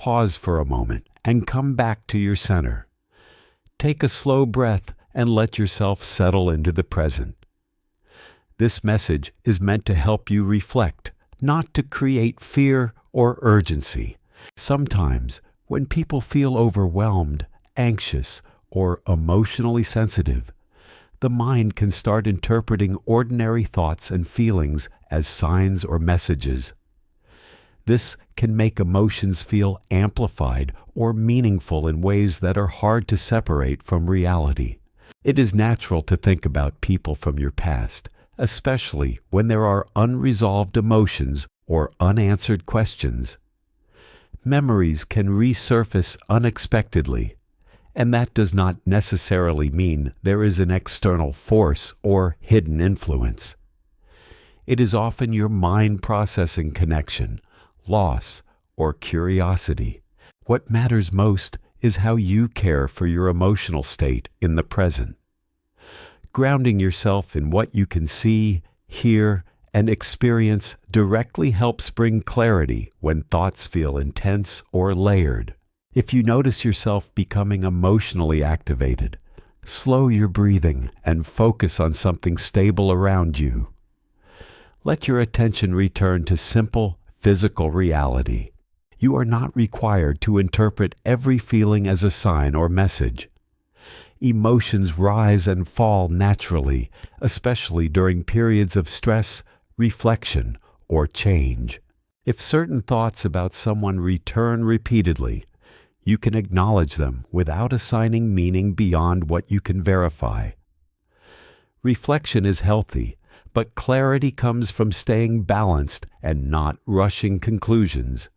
pause for a moment and come back to your center. Take a slow breath and let yourself settle into the present. This message is meant to help you reflect, not to create fear or urgency. Sometimes, when people feel overwhelmed, anxious, or emotionally sensitive, the mind can start interpreting ordinary thoughts and feelings as signs or messages. This can make emotions feel amplified or meaningful in ways that are hard to separate from reality. It is natural to think about people from your past, especially when there are unresolved emotions or unanswered questions. Memories can resurface unexpectedly, and that does not necessarily mean there is an external force or hidden influence. It is often your mind processing connection, loss, or curiosity. What matters most is how you care for your emotional state in the present. Grounding yourself in what you can see, hear, and experience directly helps bring clarity when thoughts feel intense or layered. If you notice yourself becoming emotionally activated, slow your breathing and focus on something stable around you. Let your attention return to simple, physical reality. You are not required to interpret every feeling as a sign or message. Emotions rise and fall naturally, especially during periods of stress, reflection, or change. If certain thoughts about someone return repeatedly, you can acknowledge them without assigning meaning beyond what you can verify. Reflection is healthy, but clarity comes from staying balanced and not rushing conclusions.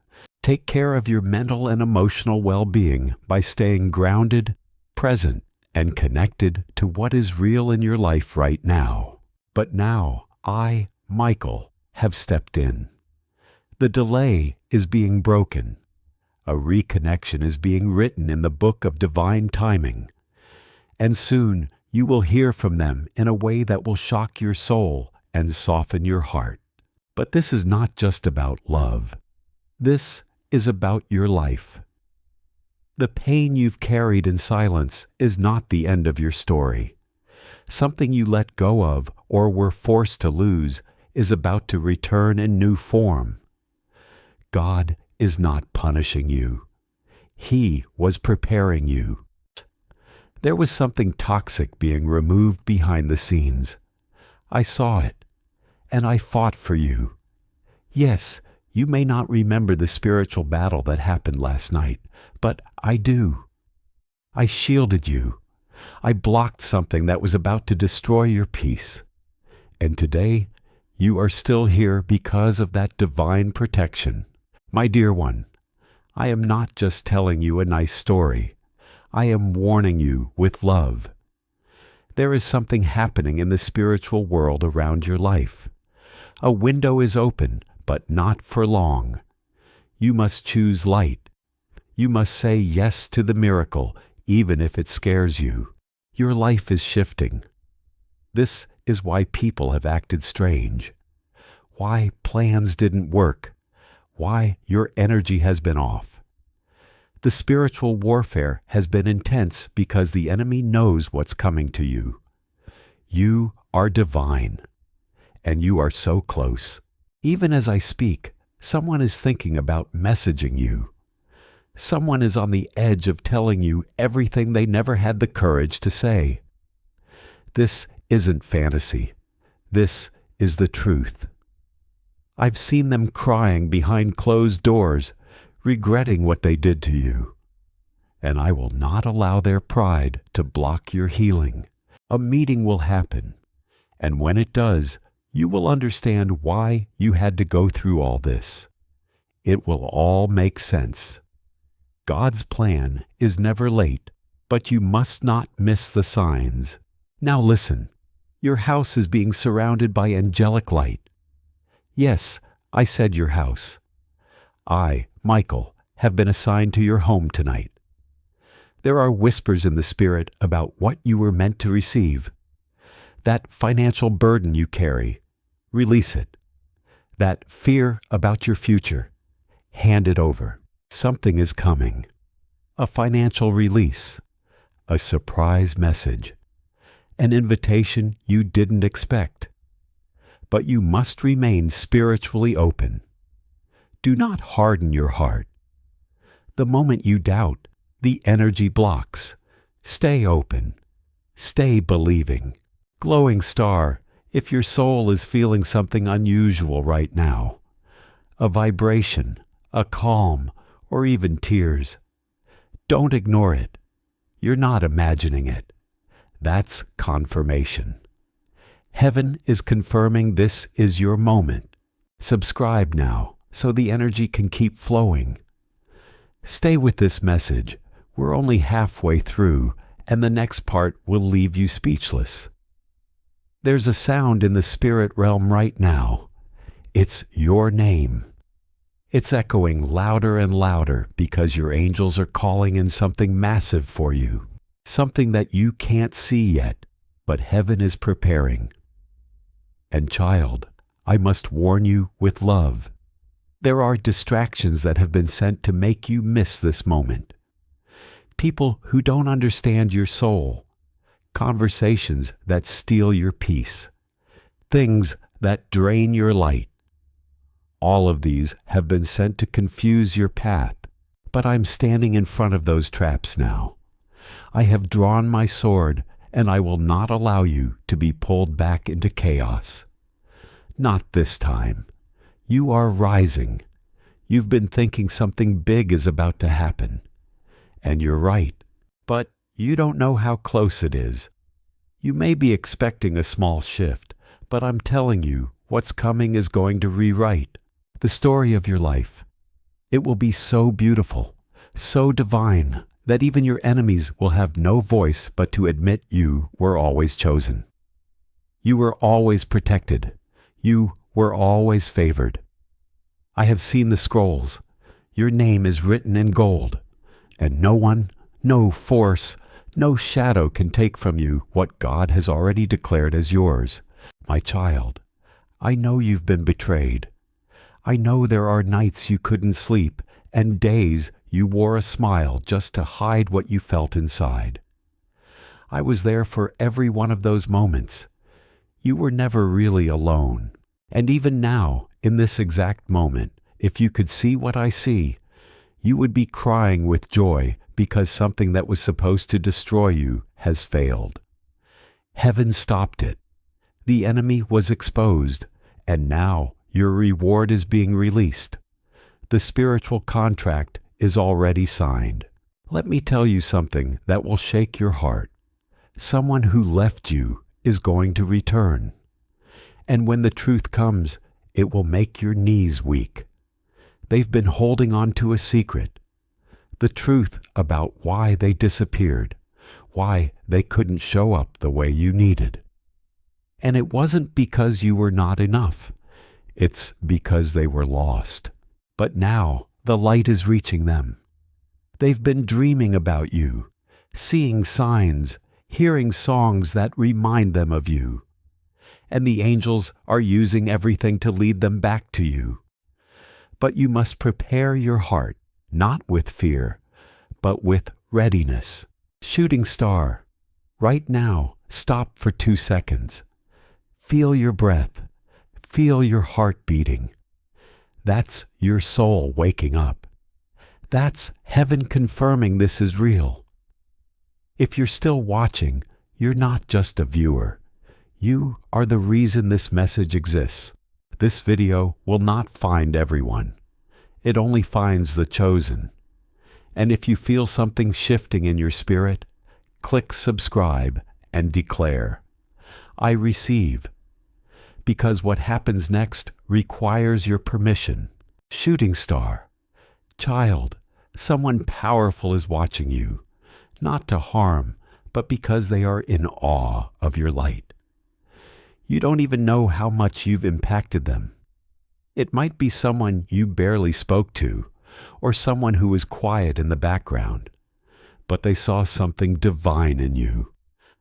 Take care of your mental and emotional well-being by staying grounded, present, and connected to what is real in your life right now. But now, I, Michael, have stepped in. The delay is being broken. A reconnection is being written in the book of divine timing. And soon you will hear from them in a way that will shock your soul and soften your heart. But this is not just about love. This is about your life. The pain you've carried in silence is not the end of your story. Something you let go of or were forced to lose is about to return in new form. God is not punishing you. He was preparing you. There was something toxic being removed behind the scenes. I saw it, and I fought for you. Yes, you may not remember the spiritual battle that happened last night, but I do. I shielded you. I blocked something that was about to destroy your peace. And today, you are still here because of that divine protection. My dear one, I am not just telling you a nice story. I am warning you with love. There is something happening in the spiritual world around your life. A window is open, but not for long. You must choose light. You must say yes to the miracle, even if it scares you. Your life is shifting. This is why people have acted strange. Why plans didn't work. Why your energy has been off. The spiritual warfare has been intense because the enemy knows what's coming to you. You are divine, and you are so close. Even as I speak, someone is thinking about messaging you. Someone is on the edge of telling you everything they never had the courage to say. This isn't fantasy. This is the truth. I've seen them crying behind closed doors, regretting what they did to you. And I will not allow their pride to block your healing. A meeting will happen, and when it does, you will understand why you had to go through all this. It will all make sense. God's plan is never late, but you must not miss the signs. Now listen, your house is being surrounded by angelic light. Yes, I said your house. I, Michael, have been assigned to your home tonight. There are whispers in the spirit about what you were meant to receive. That financial burden you carry, release it. That fear about your future, hand it over. Something is coming. A financial release. A surprise message. An invitation you didn't expect. But you must remain spiritually open. Do not harden your heart. The moment you doubt, the energy blocks. Stay open. Stay believing. Glowing star, if your soul is feeling something unusual right now, a vibration, a calm, or even tears, don't ignore it. You're not imagining it. That's confirmation. Heaven is confirming this is your moment. Subscribe now so the energy can keep flowing. Stay with this message. We're only halfway through, and the next part will leave you speechless. There's a sound in the spirit realm right now. It's your name. It's echoing louder and louder because your angels are calling in something massive for you, something that you can't see yet, but heaven is preparing. And child, I must warn you with love. There are distractions that have been sent to make you miss this moment. People who don't understand your soul, conversations that steal your peace, things that drain your light. All of these have been sent to confuse your path, but I'm standing in front of those traps now. I have drawn my sword, and I will not allow you to be pulled back into chaos. Not this time. You are rising. You've been thinking something big is about to happen. And you're right, but you don't know how close it is. You may be expecting a small shift, but I'm telling you, what's coming is going to rewrite the story of your life. It will be so beautiful, so divine, that even your enemies will have no voice but to admit you were always chosen. You were always protected. You were always favored. I have seen the scrolls. Your name is written in gold, and no one, no force, no shadow can take from you what God has already declared as yours. My child, I know you've been betrayed. I know there are nights you couldn't sleep and days you wore a smile just to hide what you felt inside. I was there for every one of those moments. You were never really alone. And even now, in this exact moment, if you could see what I see, you would be crying with joy because something that was supposed to destroy you has failed. Heaven stopped it. The enemy was exposed, and now your reward is being released. The spiritual contract is already signed. Let me tell you something that will shake your heart. Someone who left you is going to return. And when the truth comes, it will make your knees weak. They've been holding on to a secret. The truth about why they disappeared, why they couldn't show up the way you needed. And it wasn't because you were not enough. It's because they were lost. But now the light is reaching them. They've been dreaming about you, seeing signs, hearing songs that remind them of you. And the angels are using everything to lead them back to you. But you must prepare your heart, not with fear, but with readiness. Shooting star, right now, stop for 2 seconds. Feel your breath. Feel your heart beating. That's your soul waking up. That's heaven confirming this is real. If you're still watching, you're not just a viewer. You are the reason this message exists. This video will not find everyone. It only finds the chosen. And if you feel something shifting in your spirit, click subscribe and declare, I receive. Because what happens next requires your permission. Shooting star, child, someone powerful is watching you, not to harm, but because they are in awe of your light. You don't even know how much you've impacted them. It might be someone you barely spoke to, or someone who was quiet in the background, but they saw something divine in you,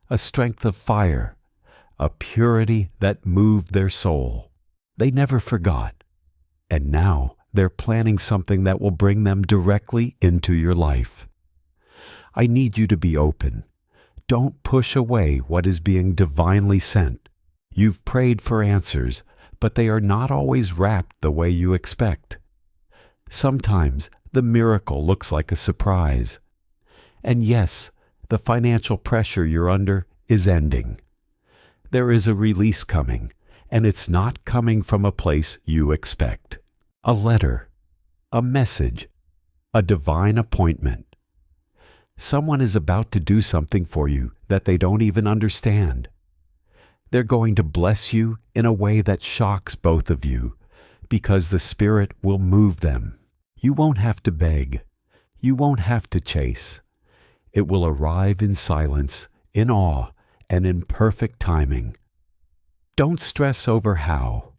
a strength of fire, a purity that moved their soul. They never forgot, and now they're planning something that will bring them directly into your life. I need you to be open. Don't push away what is being divinely sent. You've prayed for answers, but they are not always wrapped the way you expect. Sometimes the miracle looks like a surprise. And yes, the financial pressure you're under is ending. There is a release coming, and it's not coming from a place you expect. A letter, a message, a divine appointment. Someone is about to do something for you that they don't even understand. They're going to bless you in a way that shocks both of you, because the Spirit will move them. You won't have to beg. You won't have to chase. It will arrive in silence, in awe, and in perfect timing. Don't stress over how.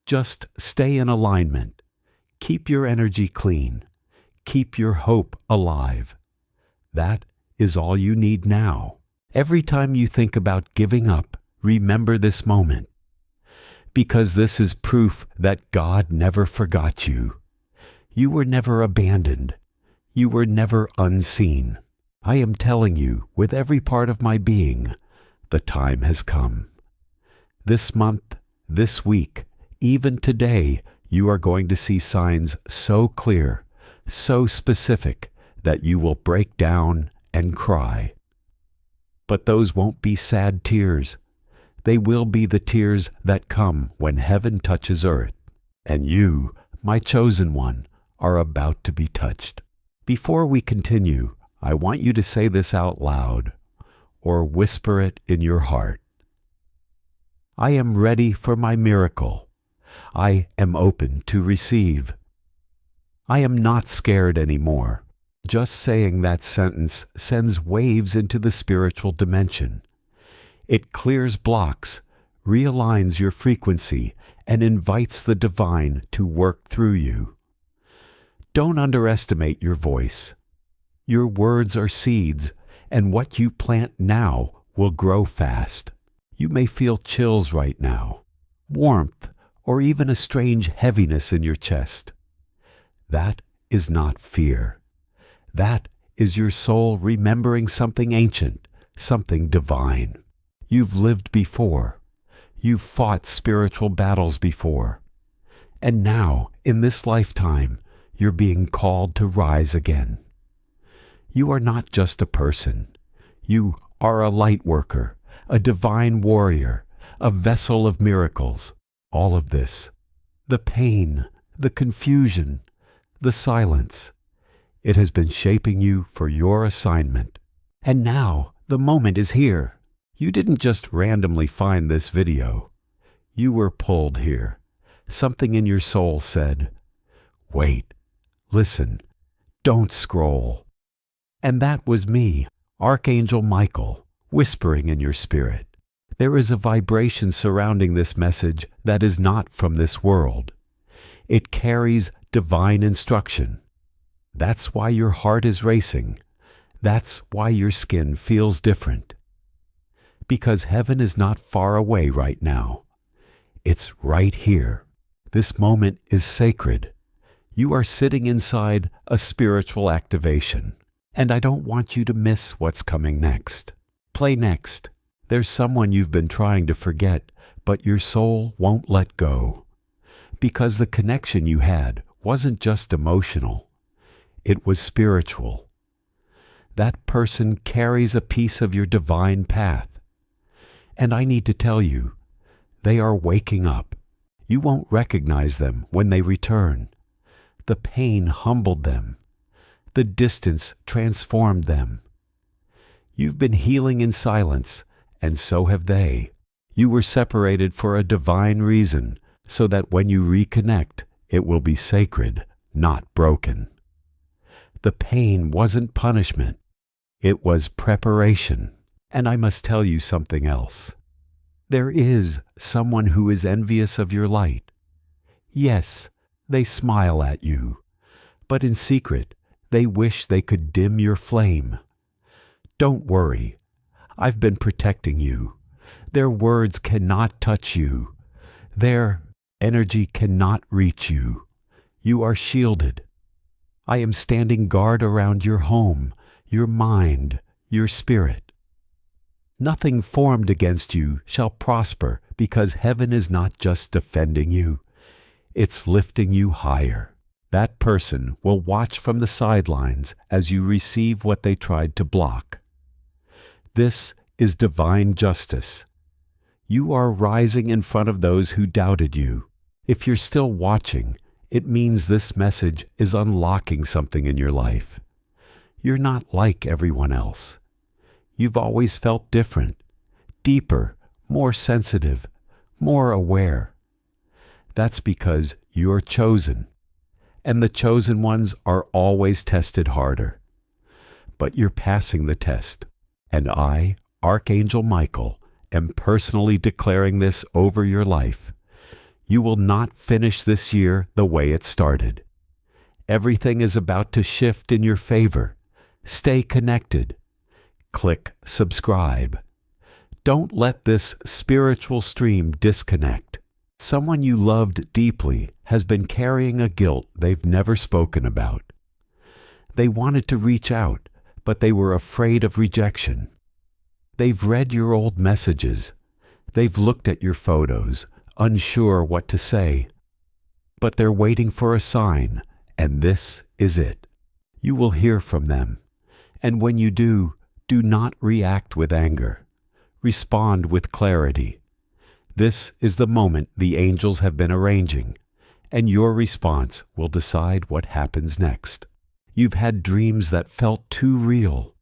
Just stay in alignment. Keep your energy clean. Keep your hope alive. That is all you need now. Every time you think about giving up, remember this moment, because this is proof that God never forgot you. You were never abandoned. You were never unseen. I am telling you with every part of my being, the time has come. This month, this week, even today, you are going to see signs so clear, so specific, that you will break down and cry. But those won't be sad tears. They will be the tears that come when heaven touches earth, and you, my chosen one, are about to be touched. Before we continue, I want you to say this out loud, or whisper it in your heart. I am ready for my miracle. I am open to receive. I am not scared anymore. Just saying that sentence sends waves into the spiritual dimension. It clears blocks, realigns your frequency, and invites the divine to work through you. Don't underestimate your voice. Your words are seeds, and what you plant now will grow fast. You may feel chills right now, warmth, or even a strange heaviness in your chest. That is not fear. That is your soul remembering something ancient, something divine. You've lived before. You've fought spiritual battles before. And now, in this lifetime, you're being called to rise again. You are not just a person. You are a light worker, a divine warrior, a vessel of miracles. All of this. The pain, the confusion, the silence. It has been shaping you for your assignment. And now, the moment is here. You didn't just randomly find this video. You were pulled here. Something in your soul said, wait, listen, don't scroll. And that was me, Archangel Michael, whispering in your spirit. There is a vibration surrounding this message that is not from this world. It carries divine instruction. That's why your heart is racing. That's why your skin feels different. Because heaven is not far away right now. It's right here. This moment is sacred. You are sitting inside a spiritual activation. And I don't want you to miss what's coming next. Play next. There's someone you've been trying to forget, but your soul won't let go. Because the connection you had wasn't just emotional. It was spiritual. That person carries a piece of your divine path. And I need to tell you, they are waking up. You won't recognize them when they return. The pain humbled them. The distance transformed them. You've been healing in silence, and so have they. You were separated for a divine reason, so that when you reconnect, it will be sacred, not broken. The pain wasn't punishment. It was preparation. And I must tell you something else. There is someone who is envious of your light. Yes, they smile at you, but in secret, they wish they could dim your flame. Don't worry. I've been protecting you. Their words cannot touch you. Their energy cannot reach you. You are shielded. I am standing guard around your home, your mind, your spirit. Nothing formed against you shall prosper, because heaven is not just defending you, it's lifting you higher. That person will watch from the sidelines as you receive what they tried to block. This is divine justice. You are rising in front of those who doubted you. If you're still watching, it means this message is unlocking something in your life. You're not like everyone else. You've always felt different, deeper, more sensitive, more aware. That's because you're chosen, and the chosen ones are always tested harder. But you're passing the test, and I, Archangel Michael, am personally declaring this over your life. You will not finish this year the way it started. Everything is about to shift in your favor. Stay connected. Click subscribe. Don't let this spiritual stream disconnect. Someone you loved deeply has been carrying a guilt they've never spoken about. They wanted to reach out, but they were afraid of rejection. They've read your old messages. They've looked at your photos, unsure what to say. But they're waiting for a sign, and this is it. You will hear from them. And when you do not react with anger. Respond with clarity. This is the moment the angels have been arranging, and your response will decide what happens next. You've had dreams that felt too real.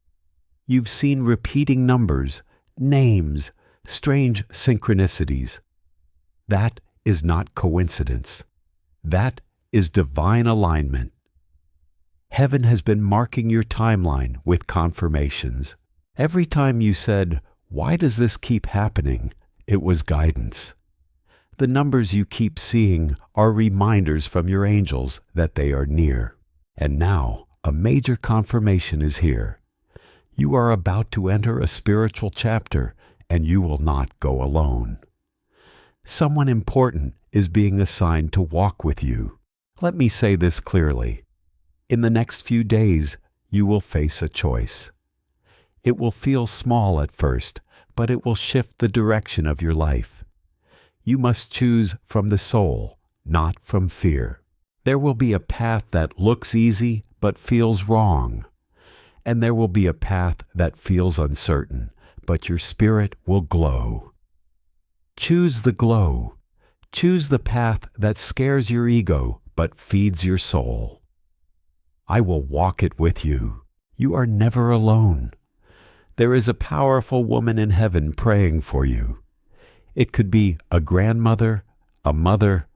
You've seen repeating numbers, names, strange synchronicities. That is not coincidence. That is divine alignment. Heaven has been marking your timeline with confirmations. Every time you said, "Why does this keep happening?" it was guidance. The numbers you keep seeing are reminders from your angels that they are near. And now, a major confirmation is here. You are about to enter a spiritual chapter, and you will not go alone. Someone important is being assigned to walk with you. Let me say this clearly. In the next few days, you will face a choice. It will feel small at first, but it will shift the direction of your life. You must choose from the soul, not from fear. There will be a path that looks easy but feels wrong. And there will be a path that feels uncertain, but your spirit will glow. Choose the glow. Choose the path that scares your ego but feeds your soul. I will walk it with you. You are never alone. There is a powerful woman in heaven praying for you. It could be a grandmother, a mother,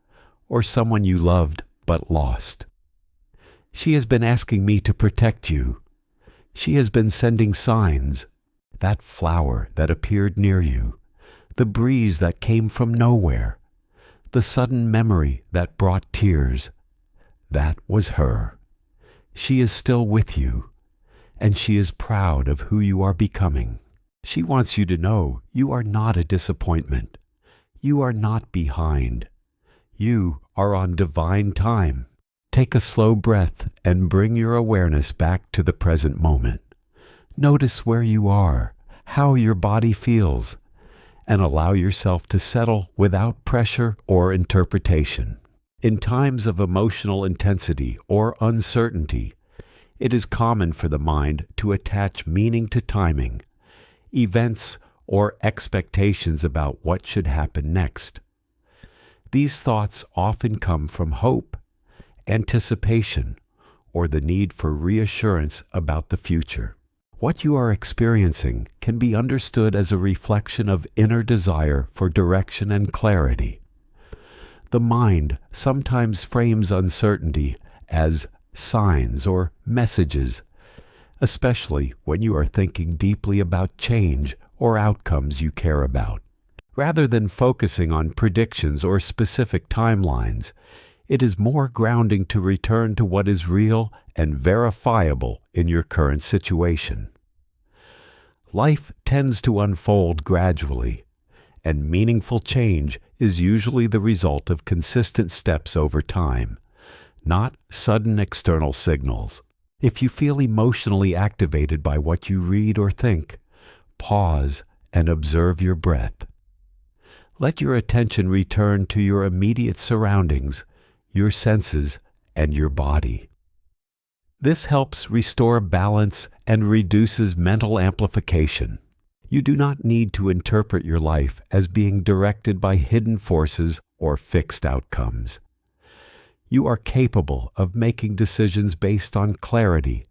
or someone you loved but lost. She has been asking me to protect you. She has been sending signs. That flower that appeared near you, the breeze that came from nowhere, the sudden memory that brought tears. That was her. She is still with you, and she is proud of who you are becoming. She wants you to know you are not a disappointment. You are not behind. You are on divine time. Take a slow breath and bring your awareness back to the present moment. Notice where you are, how your body feels, and allow yourself to settle without pressure or interpretation. In times of emotional intensity or uncertainty, it is common for the mind to attach meaning to timing, events, or expectations about what should happen next. These thoughts often come from hope, anticipation, or the need for reassurance about the future. What you are experiencing can be understood as a reflection of inner desire for direction and clarity. The mind sometimes frames uncertainty as signs or messages, especially when you are thinking deeply about change or outcomes you care about. Rather than focusing on predictions or specific timelines, it is more grounding to return to what is real and verifiable in your current situation. Life tends to unfold gradually, and meaningful change is usually the result of consistent steps over time, not sudden external signals. If you feel emotionally activated by what you read or think, pause and observe your breath. Let your attention return to your immediate surroundings, your senses, and your body. This helps restore balance and reduces mental amplification. You do not need to interpret your life as being directed by hidden forces or fixed outcomes. You are capable of making decisions based on clarity,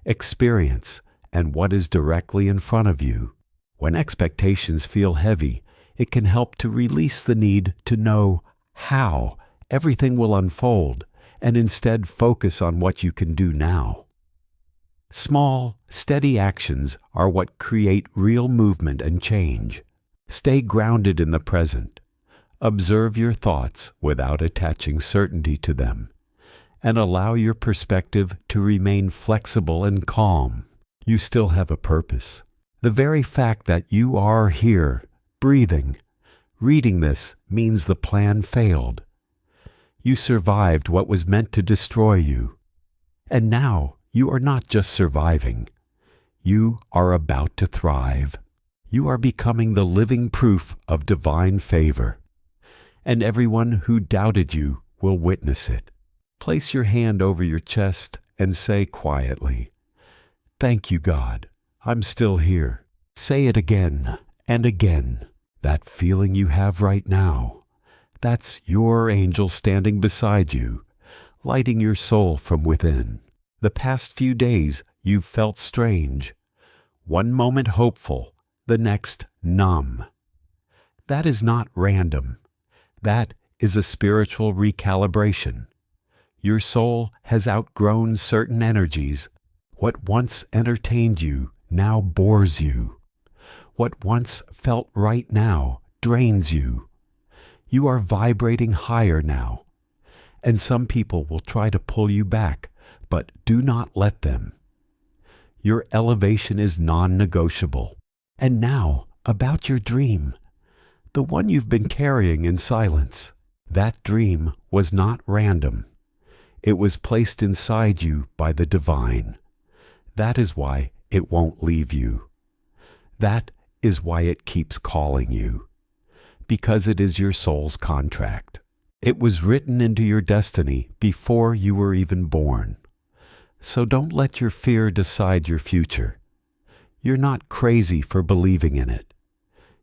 experience, and what is directly in front of you. When expectations feel heavy, it can help to release the need to know how everything will unfold and instead focus on what you can do now. Small, steady actions are what create real movement and change. Stay grounded in the present. Observe your thoughts without attaching certainty to them, and allow your perspective to remain flexible and calm. You still have a purpose. The very fact that you are here, breathing, reading this means the plan failed. You survived what was meant to destroy you. And now you are not just surviving. You are about to thrive. You are becoming the living proof of divine favor. And everyone who doubted you will witness it. Place your hand over your chest and say quietly, "Thank you, God. I'm still here." Say it again and again. That feeling you have right now, that's your angel standing beside you, lighting your soul from within. The past few days you've felt strange. One moment hopeful, the next numb. That is not random. That is a spiritual recalibration. Your soul has outgrown certain energies. What once entertained you now bores you. What once felt right now drains you. You are vibrating higher now. And some people will try to pull you back, but do not let them. Your elevation is non-negotiable. And now, about your dream. The one you've been carrying in silence. That dream was not random. It was placed inside you by the divine. That is why it won't leave you. That is why it keeps calling you. Because it is your soul's contract. It was written into your destiny before you were even born. So don't let your fear decide your future. You're not crazy for believing in it.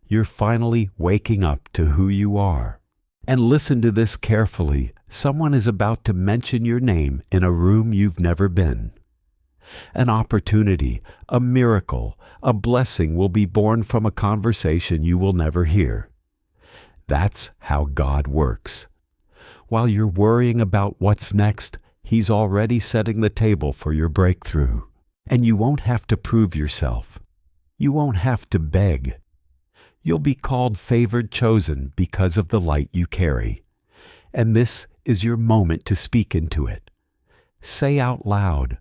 You're finally waking up to who you are. And listen to this carefully. Someone is about to mention your name in a room you've never been. An opportunity, a miracle, a blessing will be born from a conversation you will never hear. That's how God works. While you're worrying about what's next, He's already setting the table for your breakthrough. And you won't have to prove yourself. You won't have to beg. You'll be called favored chosen because of the light you carry. And this is your moment to speak into it. Say out loud,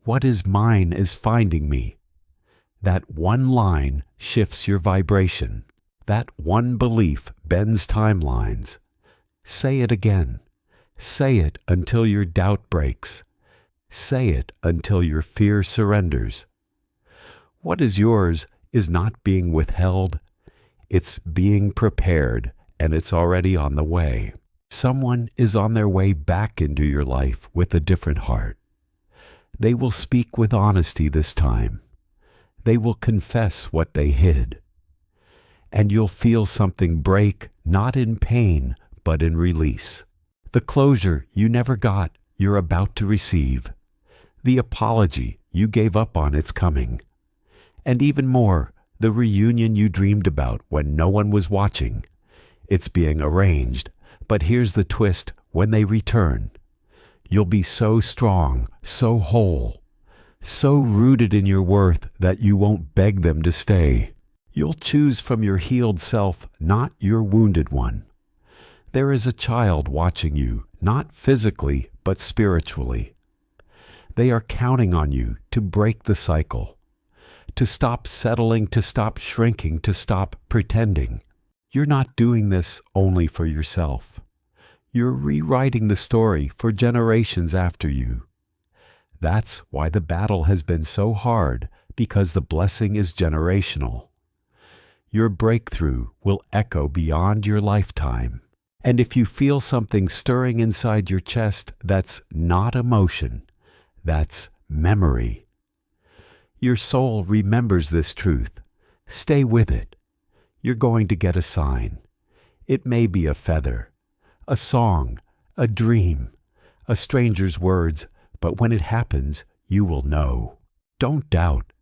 "What is mine is finding me." That one line shifts your vibration. That one belief bends timelines. Say it again. Say it until your doubt breaks. Say it until your fear surrenders. What is yours is not being withheld. It's being prepared, and it's already on the way. Someone is on their way back into your life with a different heart. They will speak with honesty this time. They will confess what they hid. And you'll feel something break, not in pain, but in release. The closure you never got, you're about to receive. The apology you gave up on, it's coming. And even more, the reunion you dreamed about when no one was watching. It's being arranged, but here's the twist: when they return, you'll be so strong, so whole, so rooted in your worth that you won't beg them to stay. You'll choose from your healed self, not your wounded one. There is a child watching you, not physically, but spiritually. They are counting on you to break the cycle. To stop settling, to stop shrinking, to stop pretending. You're not doing this only for yourself. You're rewriting the story for generations after you. That's why the battle has been so hard, because the blessing is generational. Your breakthrough will echo beyond your lifetime. And if you feel something stirring inside your chest, that's not emotion, that's memory. Your soul remembers this truth. Stay with it. You're going to get a sign. It may be a feather, a song, a dream, a stranger's words, but when it happens, you will know. Don't doubt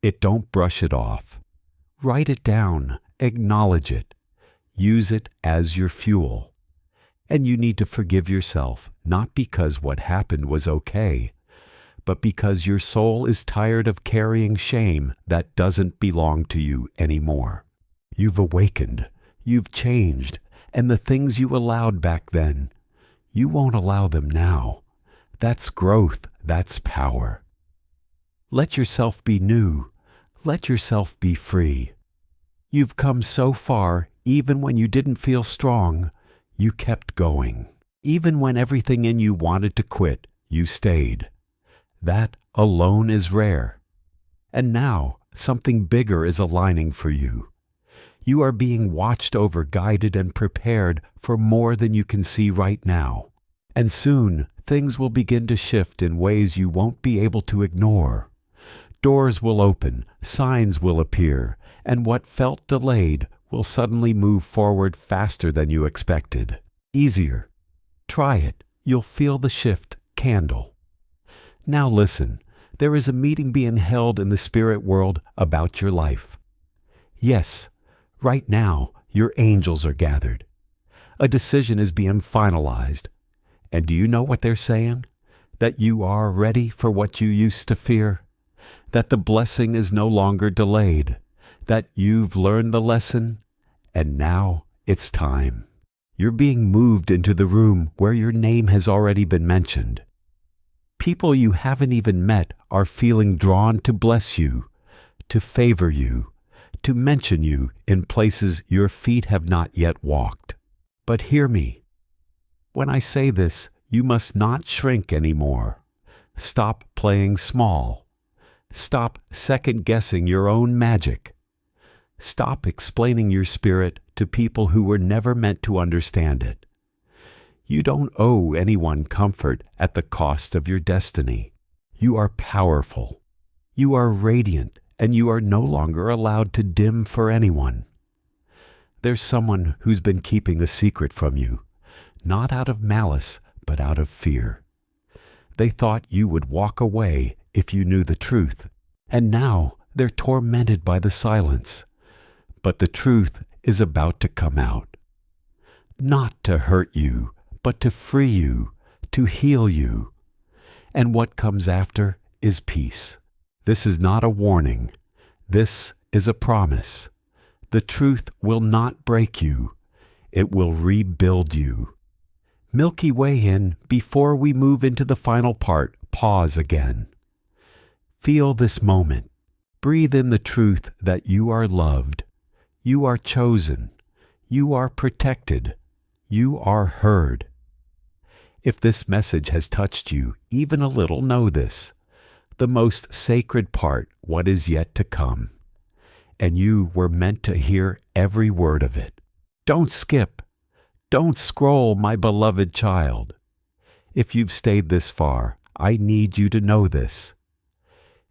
it. Don't brush it off. Write it down. Acknowledge it. Use it as your fuel. And you need to forgive yourself, not because what happened was okay, but because your soul is tired of carrying shame that doesn't belong to you anymore. You've awakened. You've changed. And the things you allowed back then, you won't allow them now. That's growth. That's power. Let yourself be new. Let yourself be free. You've come so far, even when you didn't feel strong, you kept going. Even when everything in you wanted to quit, you stayed. That alone is rare. And now, something bigger is aligning for you. You are being watched over, guided, and prepared for more than you can see right now. And soon, things will begin to shift in ways you won't be able to ignore. Doors will open, signs will appear, and what felt delayed will suddenly move forward faster than you expected. Easier. Try it. You'll feel the shift. Candle. Now listen, there is a meeting being held in the spirit world about your life. Yes, right now, your angels are gathered. A decision is being finalized. And do you know what they're saying? That you are ready for what you used to fear. That the blessing is no longer delayed. That you've learned the lesson, and now it's time. You're being moved into the room where your name has already been mentioned. People you haven't even met are feeling drawn to bless you, to favor you, to mention you in places your feet have not yet walked. But hear me. When I say this, you must not shrink anymore. Stop playing small. Stop second-guessing your own magic. Stop explaining your spirit to people who were never meant to understand it. You don't owe anyone comfort at the cost of your destiny. You are powerful. You are radiant, and you are no longer allowed to dim for anyone. There's someone who's been keeping a secret from you, not out of malice, but out of fear. They thought you would walk away if you knew the truth, and now they're tormented by the silence. But the truth is about to come out. Not to hurt you, but to free you, to heal you. And what comes after is peace. This is not a warning. This is a promise. The truth will not break you. It will rebuild you. Milky Way in, before we move into the final part, pause again. Feel this moment. Breathe in the truth that you are loved. You are chosen. You are protected. You are heard. If this message has touched you even a little, know this. The most sacred part, what is yet to come. And you were meant to hear every word of it. Don't skip. Don't scroll, my beloved child. If you've stayed this far, I need you to know this.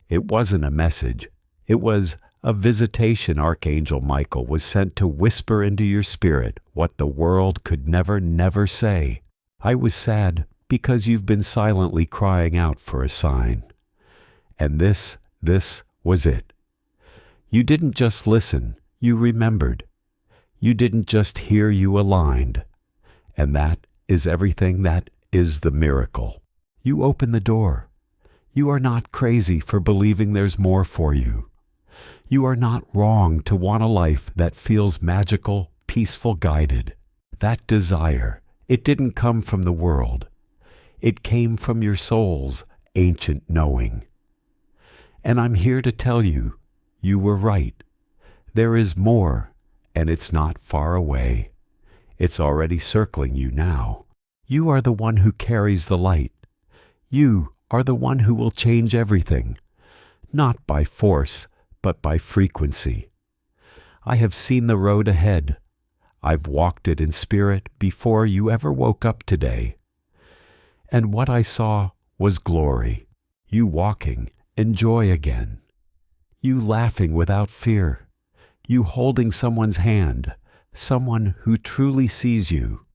It wasn't a message. It was a visitation Archangel Michael was sent to whisper into your spirit what the world could never say. I was sad because you've been silently crying out for a sign. And this was it. You didn't just listen, you remembered. You didn't just hear, you aligned. And that is everything. That is the miracle. You open the door. You are not crazy for believing there's more for you. You are not wrong to want a life that feels magical, peaceful, guided. That desire, it didn't come from the world. It came from your soul's ancient knowing. And I'm here to tell you, you were right. There is more, and it's not far away. It's already circling you now. You are the one who carries the light. You are the one who will change everything, not by force, but by frequency. I have seen the road ahead. I've walked it in spirit before you ever woke up today. And what I saw was glory. You walking in joy again. You laughing without fear. You holding someone's hand, someone who truly sees you.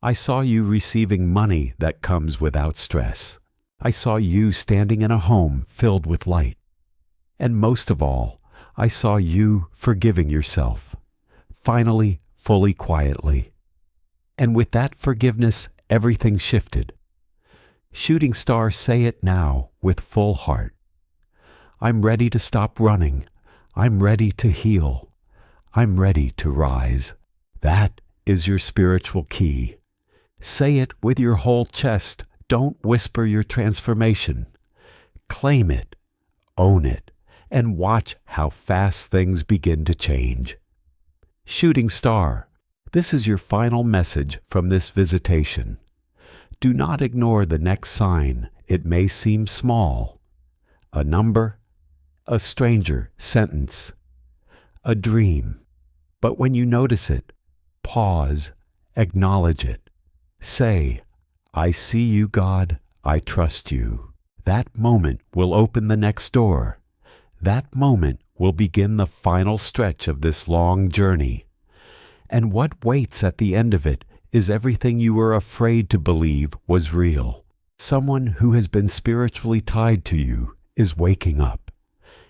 I saw you receiving money that comes without stress. I saw you standing in a home filled with light. And most of all, I saw you forgiving yourself, finally, fully, quietly. And with that forgiveness, everything shifted. Shooting star, say it now with full heart. I'm ready to stop running. I'm ready to heal. I'm ready to rise. That is your spiritual key. Say it with your whole chest. Don't whisper your transformation. Claim it, own it, and watch how fast things begin to change. Shooting star, this is your final message from this visitation. Do not ignore the next sign. It may seem small. A number, a stranger sentence, a dream. But when you notice it, pause, acknowledge it. Say, I see you, God, I trust you. That moment will open the next door. That moment will begin the final stretch of this long journey. And what waits at the end of it is everything you were afraid to believe was real. Someone who has been spiritually tied to you is waking up.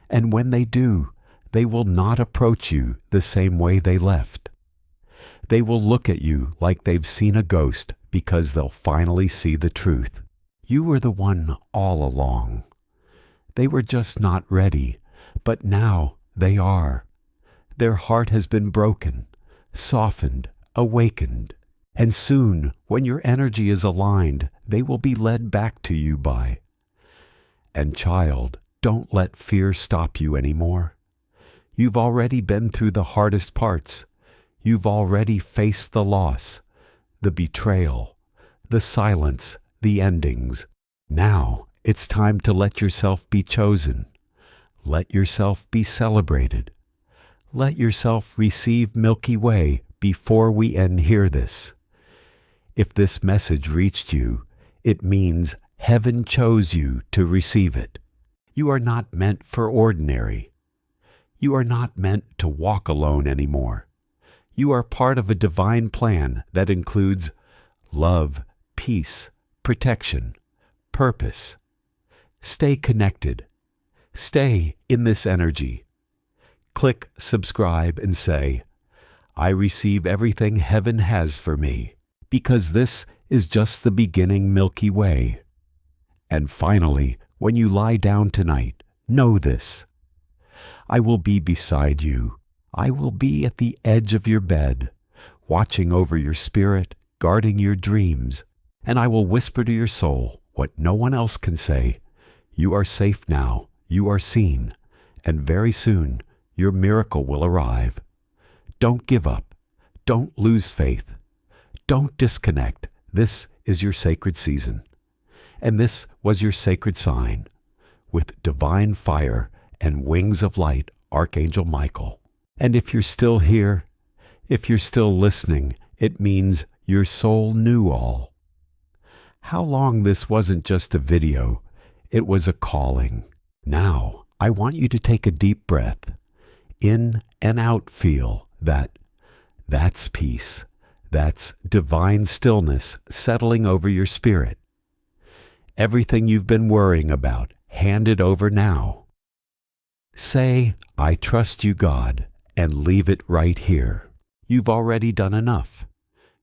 And when they do, they will not approach you the same way they left. They will look at you like they've seen a ghost because they'll finally see the truth. You were the one all along. They were just not ready, but now they are. Their heart has been broken, softened, awakened, and soon, when your energy is aligned, they will be led back to you by. And child, don't let fear stop you anymore. You've already been through the hardest parts. You've already faced the loss, the betrayal, the silence, the endings. Now it's time to let yourself be chosen. Let yourself be celebrated. Let yourself receive Milky Way before we end here this. If this message reached you, it means heaven chose you to receive it. You are not meant for ordinary. You are not meant to walk alone anymore. You are part of a divine plan that includes love, peace, protection, purpose. Stay connected. Stay in this energy. Click subscribe and say, I receive everything heaven has for me, because this is just the beginning Milky Way. And finally, when you lie down tonight, know this. I will be beside you. I will be at the edge of your bed, watching over your spirit, guarding your dreams, and I will whisper to your soul what no one else can say. You are safe now. You are seen, and very soon your miracle will arrive. Don't give up. Don't lose faith. Don't disconnect. This is your sacred season. And this was your sacred sign. With divine fire and wings of light, Archangel Michael. And if you're still here, if you're still listening, it means your soul knew all. How long this wasn't just a video, it was a calling. Now, I want you to take a deep breath. In and out, feel that. That's peace. That's divine stillness settling over your spirit. Everything you've been worrying about, hand it over now. Say, I trust you, God, and leave it right here. You've already done enough.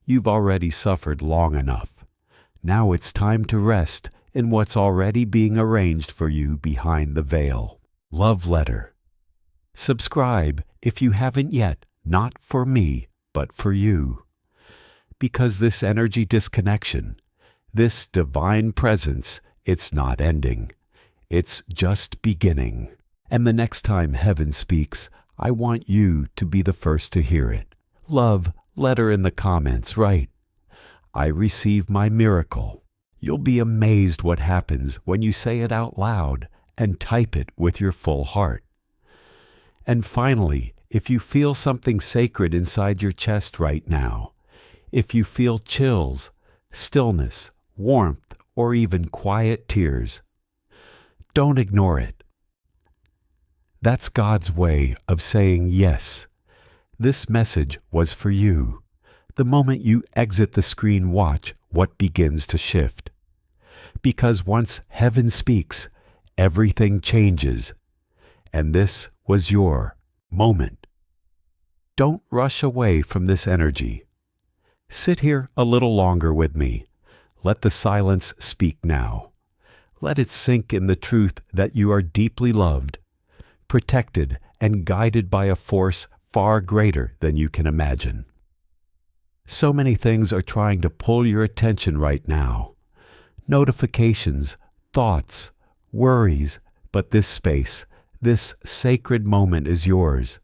You've already suffered long enough. Now it's time to rest in what's already being arranged for you behind the veil. Love letter. Subscribe if you haven't yet, not for me, but for you. Because this energy disconnection, this divine presence, it's not ending. It's just beginning. And the next time heaven speaks, I want you to be the first to hear it. Love letter in the comments, right? I receive my miracle. You'll be amazed what happens when you say it out loud and type it with your full heart. And finally, if you feel something sacred inside your chest right now, if you feel chills, stillness, warmth, or even quiet tears, don't ignore it. That's God's way of saying yes. This message was for you. The moment you exit the screen, watch what begins to shift. Because once heaven speaks, everything changes. And this was your moment. Don't rush away from this energy. Sit here a little longer with me. Let the silence speak now. Let it sink in the truth that you are deeply loved, protected, and guided by a force far greater than you can imagine. So many things are trying to pull your attention right now. Notifications, thoughts, worries, but this space, this sacred moment is yours.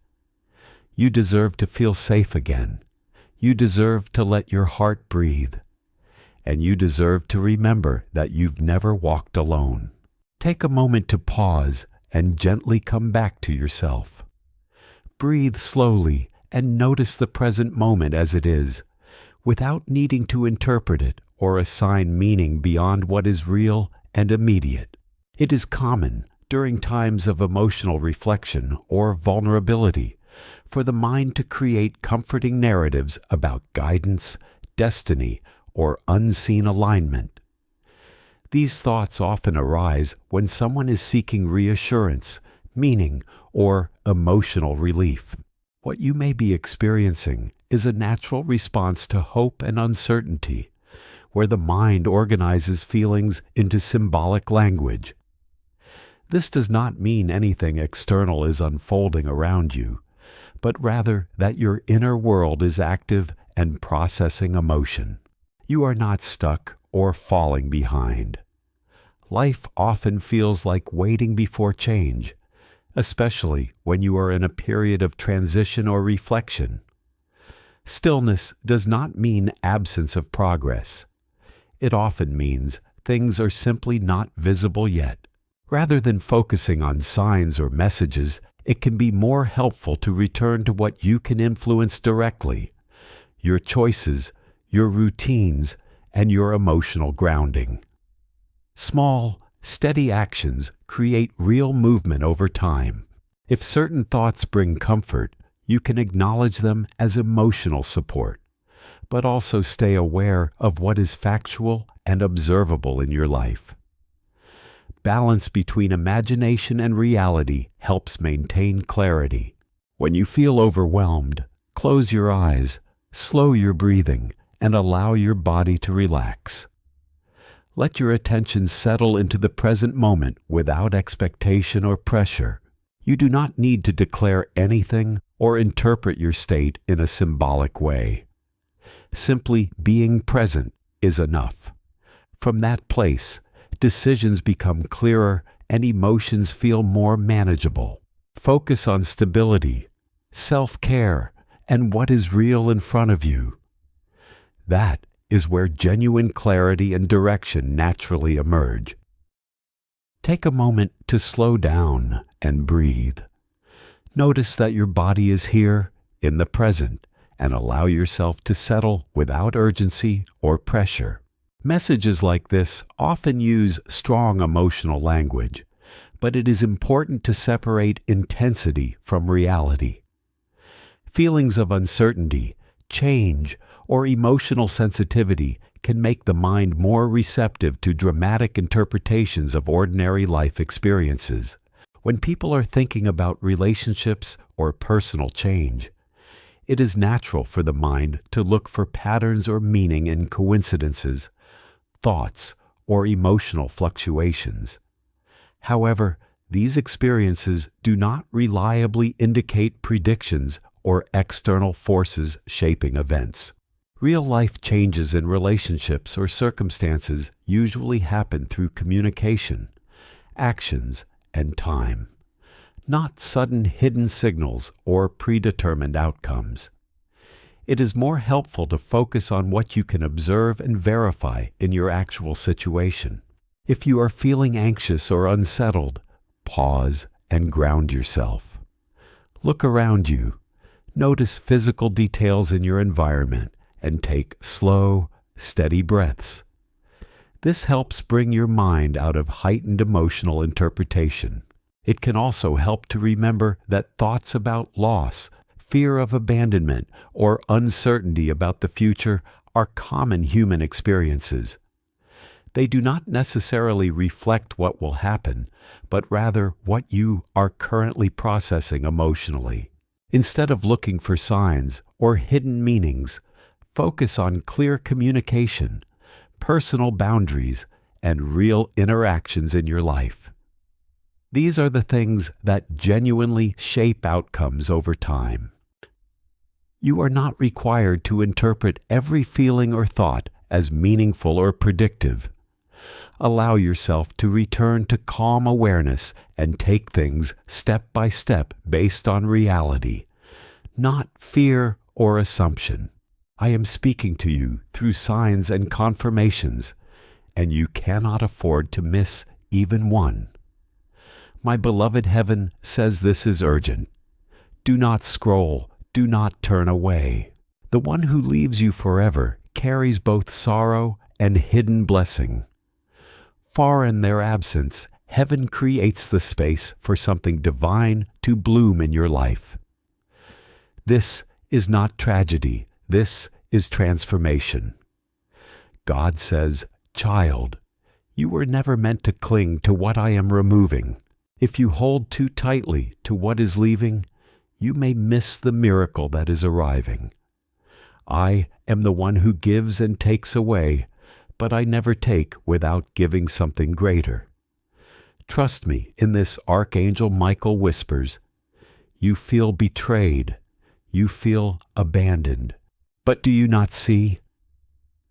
You deserve to feel safe again. You deserve to let your heart breathe. And you deserve to remember that you've never walked alone. Take a moment to pause and gently come back to yourself. Breathe slowly and notice the present moment as it is, without needing to interpret it or assign meaning beyond what is real and immediate. It is common during times of emotional reflection or vulnerability for the mind to create comforting narratives about guidance, destiny, or unseen alignment. These thoughts often arise when someone is seeking reassurance, meaning, or emotional relief. What you may be experiencing is a natural response to hope and uncertainty, where the mind organizes feelings into symbolic language. This does not mean anything external is unfolding around you, but rather that your inner world is active and processing emotion. You are not stuck or falling behind. Life often feels like waiting before change, especially when you are in a period of transition or reflection. Stillness does not mean absence of progress. It often means things are simply not visible yet. Rather than focusing on signs or messages, it can be more helpful to return to what you can influence directly: your choices, your routines, and your emotional grounding. Small, steady actions create real movement over time. If certain thoughts bring comfort, you can acknowledge them as emotional support, but also stay aware of what is factual and observable in your life. Balance between imagination and reality helps maintain clarity. When you feel overwhelmed, close your eyes, slow your breathing, and allow your body to relax. Let your attention settle into the present moment without expectation or pressure. You do not need to declare anything or interpret your state in a symbolic way. Simply being present is enough. From that place, decisions become clearer and emotions feel more manageable. Focus on stability, self-care, and what is real in front of you. That is where genuine clarity and direction naturally emerge. Take a moment to slow down and breathe. Notice that your body is here in the present and allow yourself to settle without urgency or pressure. Messages like this often use strong emotional language, but it is important to separate intensity from reality. Feelings of uncertainty, change, or emotional sensitivity can make the mind more receptive to dramatic interpretations of ordinary life experiences. When people are thinking about relationships or personal change, it is natural for the mind to look for patterns or meaning in coincidences, thoughts, or emotional fluctuations. However, these experiences do not reliably indicate predictions or external forces shaping events. Real-life changes in relationships or circumstances usually happen through communication, actions, and time, not sudden hidden signals or predetermined outcomes. It is more helpful to focus on what you can observe and verify in your actual situation. If you are feeling anxious or unsettled, pause and ground yourself. Look around you. Notice physical details in your environment and take slow, steady breaths. This helps bring your mind out of heightened emotional interpretation. It can also help to remember that thoughts about loss, fear of abandonment, or uncertainty about the future are common human experiences. They do not necessarily reflect what will happen, but rather what you are currently processing emotionally. Instead of looking for signs or hidden meanings, focus on clear communication, personal boundaries, and real interactions in your life. These are the things that genuinely shape outcomes over time. You are not required to interpret every feeling or thought as meaningful or predictive. Allow yourself to return to calm awareness and take things step by step based on reality, not fear or assumption. I am speaking to you through signs and confirmations, and you cannot afford to miss even one. My beloved heaven says this is urgent. Do not scroll, do not turn away. The one who leaves you forever carries both sorrow and hidden blessing. Far in their absence, heaven creates the space for something divine to bloom in your life. This is not tragedy. This is transformation. God says, "Child, you were never meant to cling to what I am removing. If you hold too tightly to what is leaving, you may miss the miracle that is arriving. I am the one who gives and takes away, but I never take without giving something greater. Trust me in this Archangel Michael whispers. You feel betrayed. You feel abandoned. But do you not see?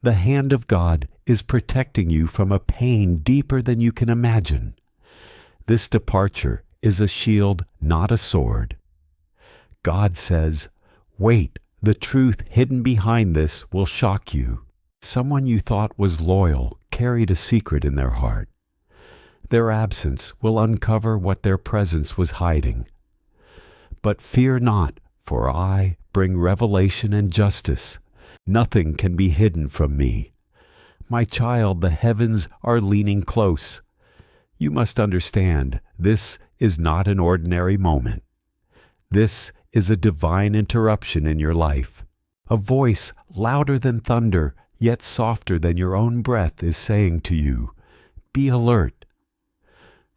The hand of God is protecting you from a pain deeper than you can imagine. This departure is a shield, not a sword. God says, wait, the truth hidden behind this will shock you. Someone you thought was loyal carried a secret in their heart. Their absence will uncover what their presence was hiding. But fear not, for I bring revelation and justice. Nothing can be hidden from me. My child, the heavens are leaning close. You must understand, this is not an ordinary moment. This is a divine interruption in your life. A voice louder than thunder, yet softer than your own breath, is saying to you, be alert.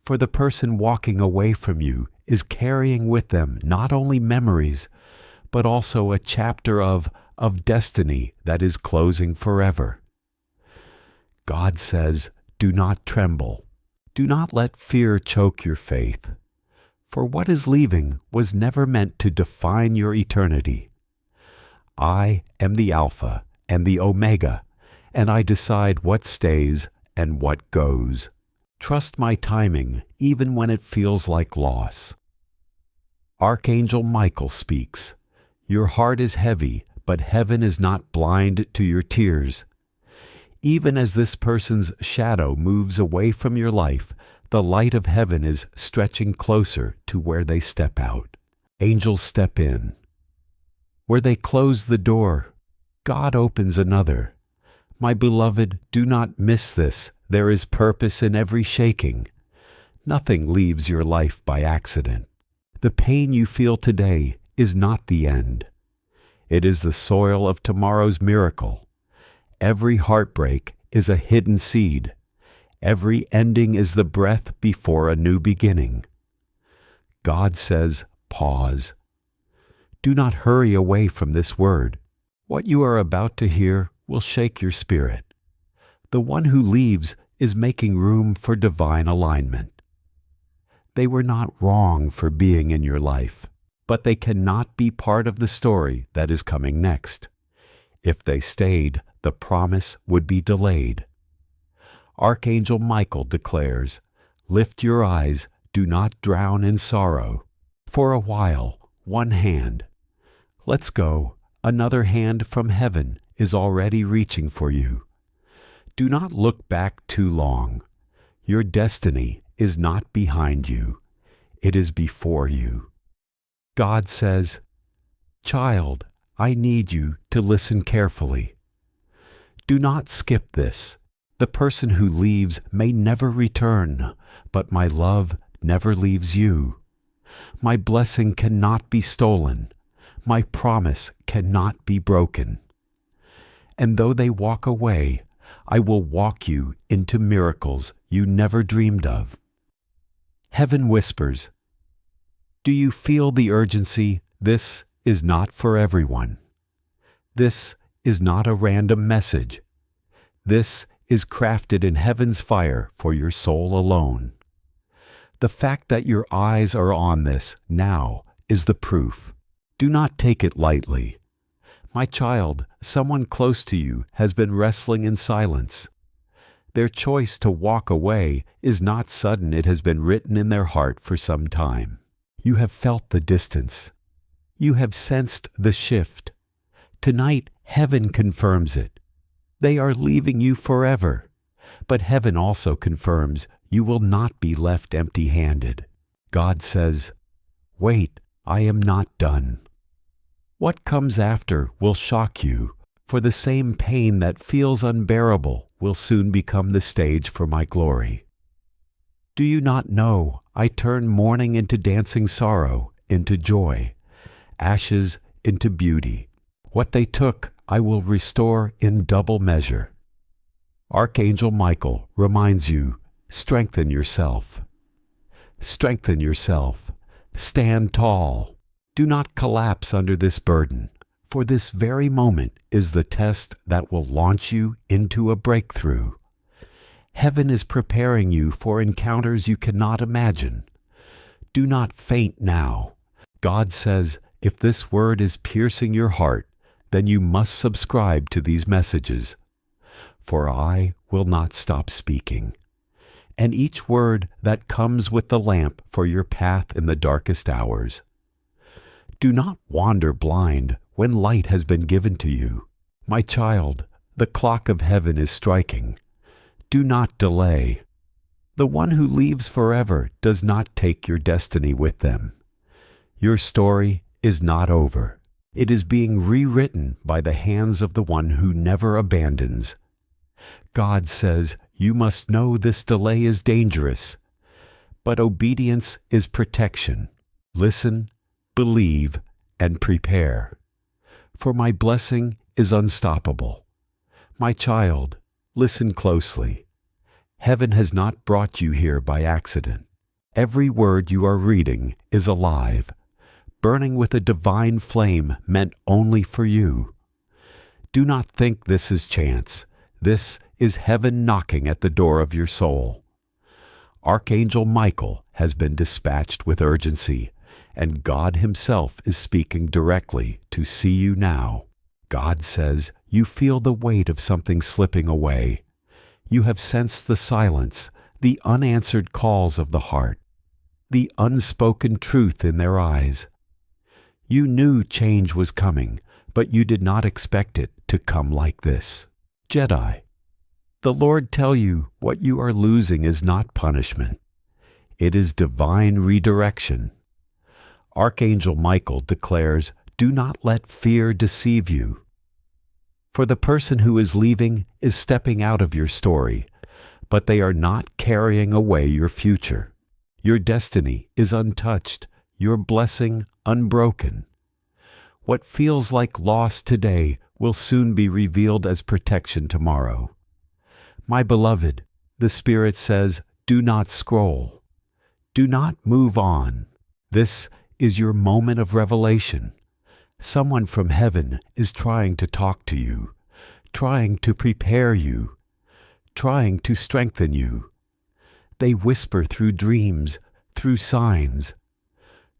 For the person walking away from you is carrying with them not only memories, but also a chapter of destiny that is closing forever. God says, do not tremble. Do not let fear choke your faith. For what is leaving was never meant to define your eternity. I am the Alpha and the Omega, and I decide what stays and what goes. Trust my timing, even when it feels like loss. Archangel Michael speaks. Your heart is heavy, but heaven is not blind to your tears. Even as this person's shadow moves away from your life, the light of heaven is stretching closer to where they step out. Angels step in. Where they close the door, God opens another. My beloved, do not miss this. There is purpose in every shaking. Nothing leaves your life by accident. The pain you feel today is not the end. It is the soil of tomorrow's miracle. Every heartbreak is a hidden seed. Every ending is the breath before a new beginning. God says, pause. Do not hurry away from this word. What you are about to hear will shake your spirit. The one who leaves is making room for divine alignment. They were not wrong for being in your life, but they cannot be part of the story that is coming next. If they stayed, the promise would be delayed. Archangel Michael declares, lift your eyes, do not drown in sorrow. For a while, one hand. Let's go. Another hand from heaven is already reaching for you. Do not look back too long. Your destiny is not behind you. It is before you. God says, "Child, I need you to listen carefully. Do not skip this. The person who leaves may never return, but my love never leaves you. My blessing cannot be stolen. My promise cannot be broken. And though they walk away, I will walk you into miracles you never dreamed of." Heaven whispers, "Do you feel the urgency? This is not for everyone. This is not a random message. This is crafted in heaven's fire for your soul alone. The fact that your eyes are on this now is the proof. Do not take it lightly. My child, someone close to you has been wrestling in silence. Their choice to walk away is not sudden. It has been written in their heart for some time. You have felt the distance. You have sensed the shift. Tonight, heaven confirms it. They are leaving you forever. But heaven also confirms you will not be left empty-handed. God says, "Wait, I am not done." What comes after will shock you, for the same pain that feels unbearable will soon become the stage for my glory. Do you not know I turn mourning into dancing, sorrow into joy, ashes into beauty? What they took I will restore in double measure. Archangel Michael reminds you, strengthen yourself. Strengthen yourself. Stand tall. Do not collapse under this burden, for this very moment is the test that will launch you into a breakthrough. Heaven is preparing you for encounters you cannot imagine. Do not faint now. God says, if this word is piercing your heart, then you must subscribe to these messages. For I will not stop speaking. And each word that comes with the lamp for your path in the darkest hours. Do not wander blind when light has been given to you. My child, the clock of heaven is striking. Do not delay. The one who leaves forever does not take your destiny with them. Your story is not over. It is being rewritten by the hands of the one who never abandons. God says, you must know this delay is dangerous, but obedience is protection. Listen, believe, and prepare. For my blessing is unstoppable. My child, listen closely. Heaven has not brought you here by accident. Every word you are reading is alive, burning with a divine flame meant only for you. Do not think this is chance. This is heaven knocking at the door of your soul. Archangel Michael has been dispatched with urgency, and God Himself is speaking directly to see you now. God says you feel the weight of something slipping away. You have sensed the silence, the unanswered calls of the heart, the unspoken truth in their eyes. You knew change was coming, but you did not expect it to come like this. Jedi, the Lord tell you what you are losing is not punishment. It is divine redirection. Archangel Michael declares, do not let fear deceive you. For the person who is leaving is stepping out of your story, but they are not carrying away your future. Your destiny is untouched, your blessing unbroken. What feels like loss today will soon be revealed as protection tomorrow. My beloved, the Spirit says, do not scroll. Do not move on. This is your moment of revelation. Someone from heaven is trying to talk to you, trying to prepare you, trying to strengthen you. They whisper through dreams, through signs,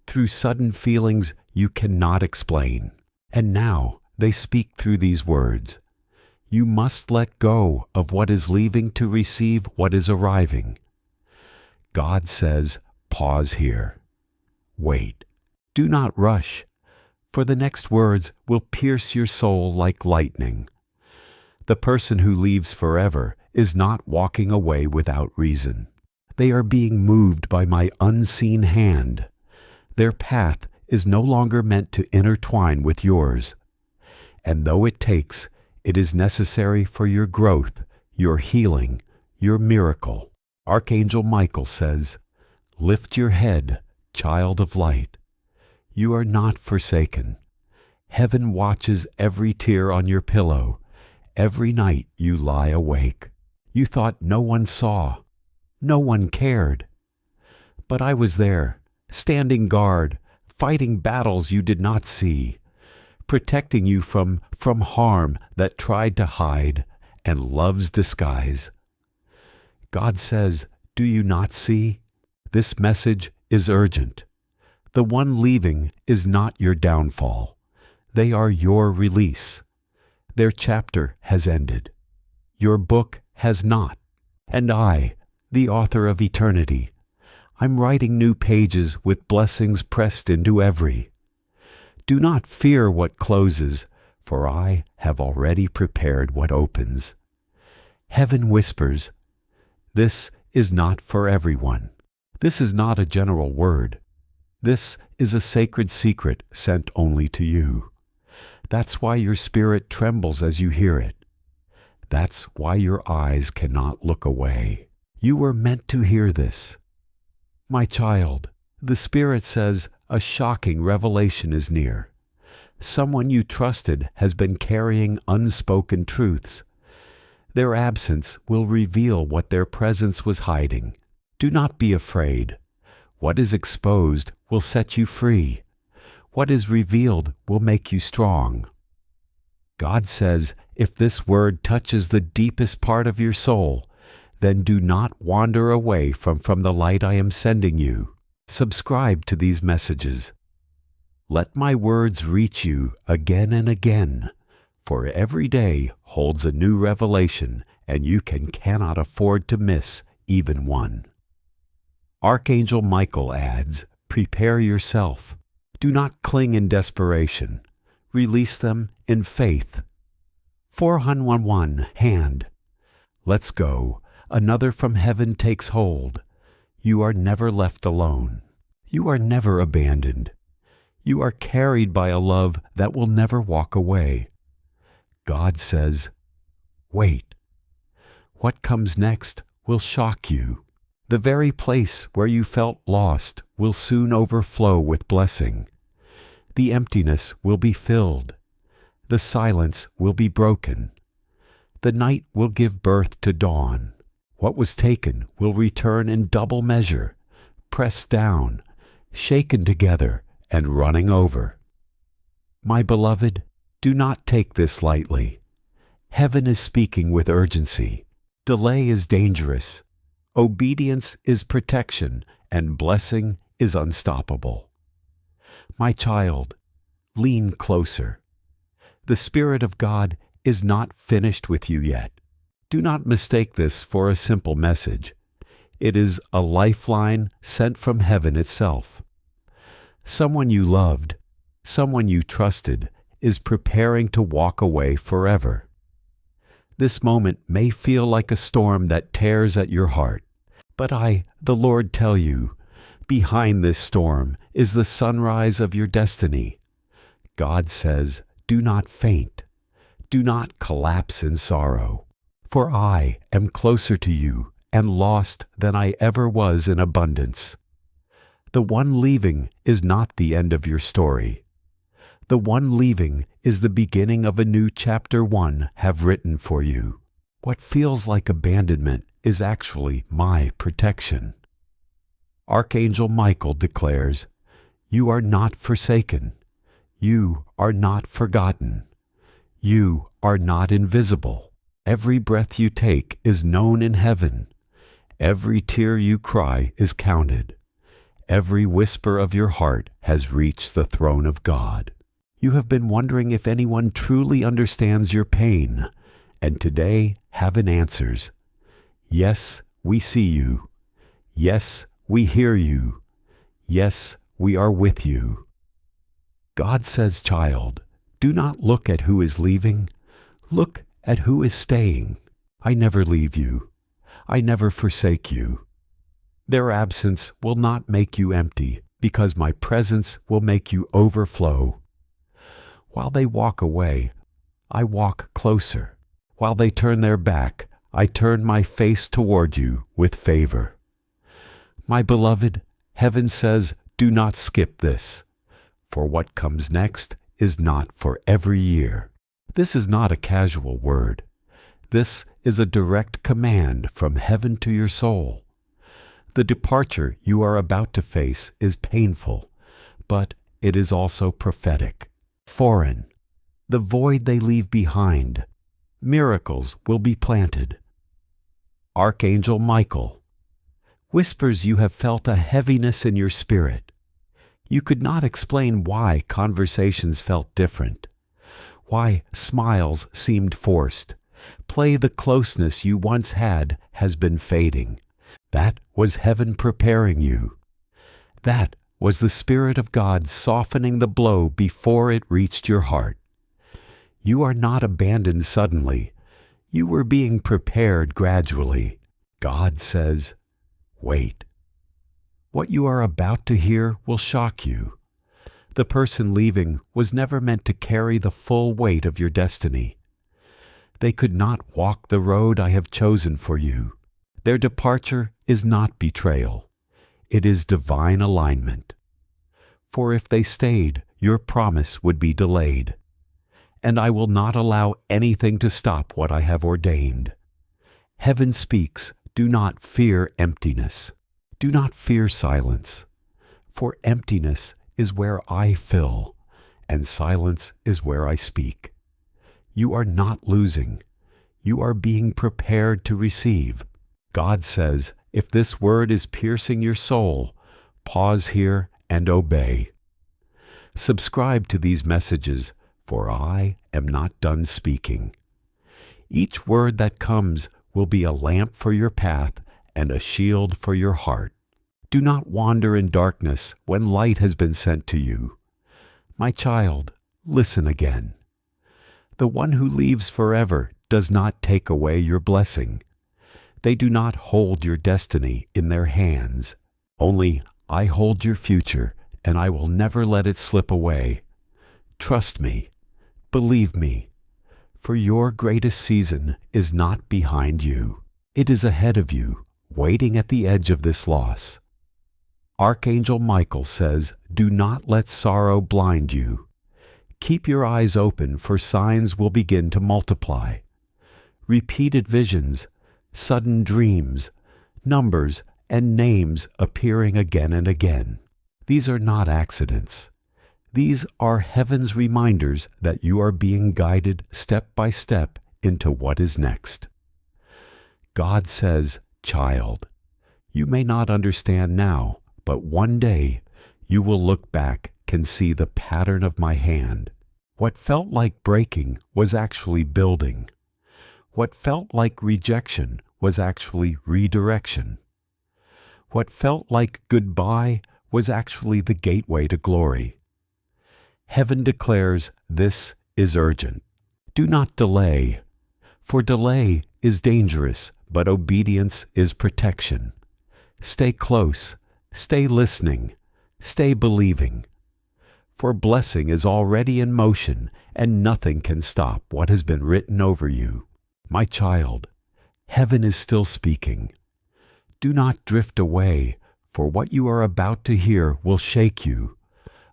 through sudden feelings you cannot explain. And now they speak through these words. You must let go of what is leaving to receive what is arriving. God says, pause here. Wait. Do not rush. for the next words will pierce your soul like lightning. The person who leaves forever is not walking away without reason. They are being moved by my unseen hand. Their path is no longer meant to intertwine with yours. And though it takes, it is necessary for your growth, your healing, your miracle. Archangel Michael says, "Lift your head, child of light. You are not forsaken. Heaven watches every tear on your pillow. Every night you lie awake. You thought no one saw, no one cared. But I was there, standing guard, fighting battles you did not see, protecting you from harm that tried to hide and love's disguise." God says, "Do you not see? This message is urgent. The one leaving is not your downfall. They are your release. Their chapter has ended. Your book has not. And I, the author of eternity, I'm writing new pages with blessings pressed into every. Do not fear what closes, for I have already prepared what opens." Heaven whispers, "This is not for everyone. This is not a general word. This is a sacred secret sent only to you. That's why your spirit trembles as you hear it. That's why your eyes cannot look away. You were meant to hear this. My child, the Spirit says a shocking revelation is near. Someone you trusted has been carrying unspoken truths. Their absence will reveal what their presence was hiding. Do not be afraid. What is exposed will set you free. What is revealed will make you strong. God says, if this word touches the deepest part of your soul, then do not wander away from the light I am sending you. Subscribe to these messages. Let my words reach you again and again, for every day holds a new revelation, and you cannot afford to miss even one. Archangel Michael adds, prepare yourself. Do not cling in desperation. Release them in faith. 411 hand. Let's go. Another from heaven takes hold. You are never left alone. You are never abandoned. You are carried by a love that will never walk away. God says, wait. What comes next will shock you. The very place where you felt lost will soon overflow with blessing. The emptiness will be filled. The silence will be broken. The night will give birth to dawn. What was taken will return in double measure, pressed down, shaken together, and running over. My beloved, do not take this lightly. Heaven is speaking with urgency. Delay is dangerous. Obedience is protection, and blessing is unstoppable. My child, lean closer. The Spirit of God is not finished with you yet. Do not mistake this for a simple message. It is a lifeline sent from heaven itself. Someone you loved, someone you trusted, is preparing to walk away forever. This moment may feel like a storm that tears at your heart, but I, the Lord, tell you, behind this storm is the sunrise of your destiny. God says, do not faint. Do not collapse in sorrow. For I am closer to you and lost than I ever was in abundance. The one leaving is not the end of your story. The one leaving is the beginning of a new chapter 1 have written for you. What feels like abandonment is actually my protection. Archangel Michael declares, you are not forsaken. You are not forgotten. You are not invisible. Every breath you take is known in heaven. Every tear you cry is counted. Every whisper of your heart has reached the throne of God. You have been wondering if anyone truly understands your pain, and today heaven answers. Yes, we see you. Yes, we hear you. Yes, we are with you. God says, child, do not look at who is leaving. Look at who is staying. I never leave you. I never forsake you. Their absence will not make you empty, because my presence will make you overflow. While they walk away, I walk closer. While they turn their back, I turn my face toward you with favor. My beloved, heaven says, do not skip this, for what comes next is not for every year. This is not a casual word. This is a direct command from heaven to your soul. The departure you are about to face is painful, but it is also prophetic. Foreign, the void they leave behind, miracles will be planted. Archangel Michael whispers you have felt a heaviness in your spirit. You could not explain why conversations felt different, why smiles seemed forced. Play the closeness you once had has been fading. That was heaven preparing you. That was the Spirit of God softening the blow before it reached your heart. You are not abandoned suddenly. You were being prepared gradually. God says, wait. What you are about to hear will shock you. The person leaving was never meant to carry the full weight of your destiny. They could not walk the road I have chosen for you. Their departure is not betrayal. It is divine alignment. For if they stayed, your promise would be delayed. And I will not allow anything to stop what I have ordained. Heaven speaks, do not fear emptiness. Do not fear silence. For emptiness is where I fill, and silence is where I speak. You are not losing. You are being prepared to receive. God says, if this word is piercing your soul, pause here and obey. Subscribe to these messages, for I am not done speaking. Each word that comes will be a lamp for your path and a shield for your heart. Do not wander in darkness when light has been sent to you. My child, listen again. The one who leaves forever does not take away your blessing. They do not hold your destiny in their hands. Only I hold your future, and I will never let it slip away. Trust me. Believe me. For your greatest season is not behind you. It is ahead of you, waiting at the edge of this loss. Archangel Michael says, do not let sorrow blind you. Keep your eyes open, for signs will begin to multiply. Repeated visions, sudden dreams, numbers, and names appearing again and again. These are not accidents. These are heaven's reminders that you are being guided step by step into what is next. God says, child, you may not understand now, but one day you will look back and see the pattern of my hand. What felt like breaking was actually building. What felt like rejection was actually redirection. What felt like goodbye was actually the gateway to glory. Heaven declares this is urgent. Do not delay, for delay is dangerous, but obedience is protection. Stay close, stay listening, stay believing. For blessing is already in motion, and nothing can stop what has been written over you. My child, heaven is still speaking. Do not drift away, for what you are about to hear will shake you,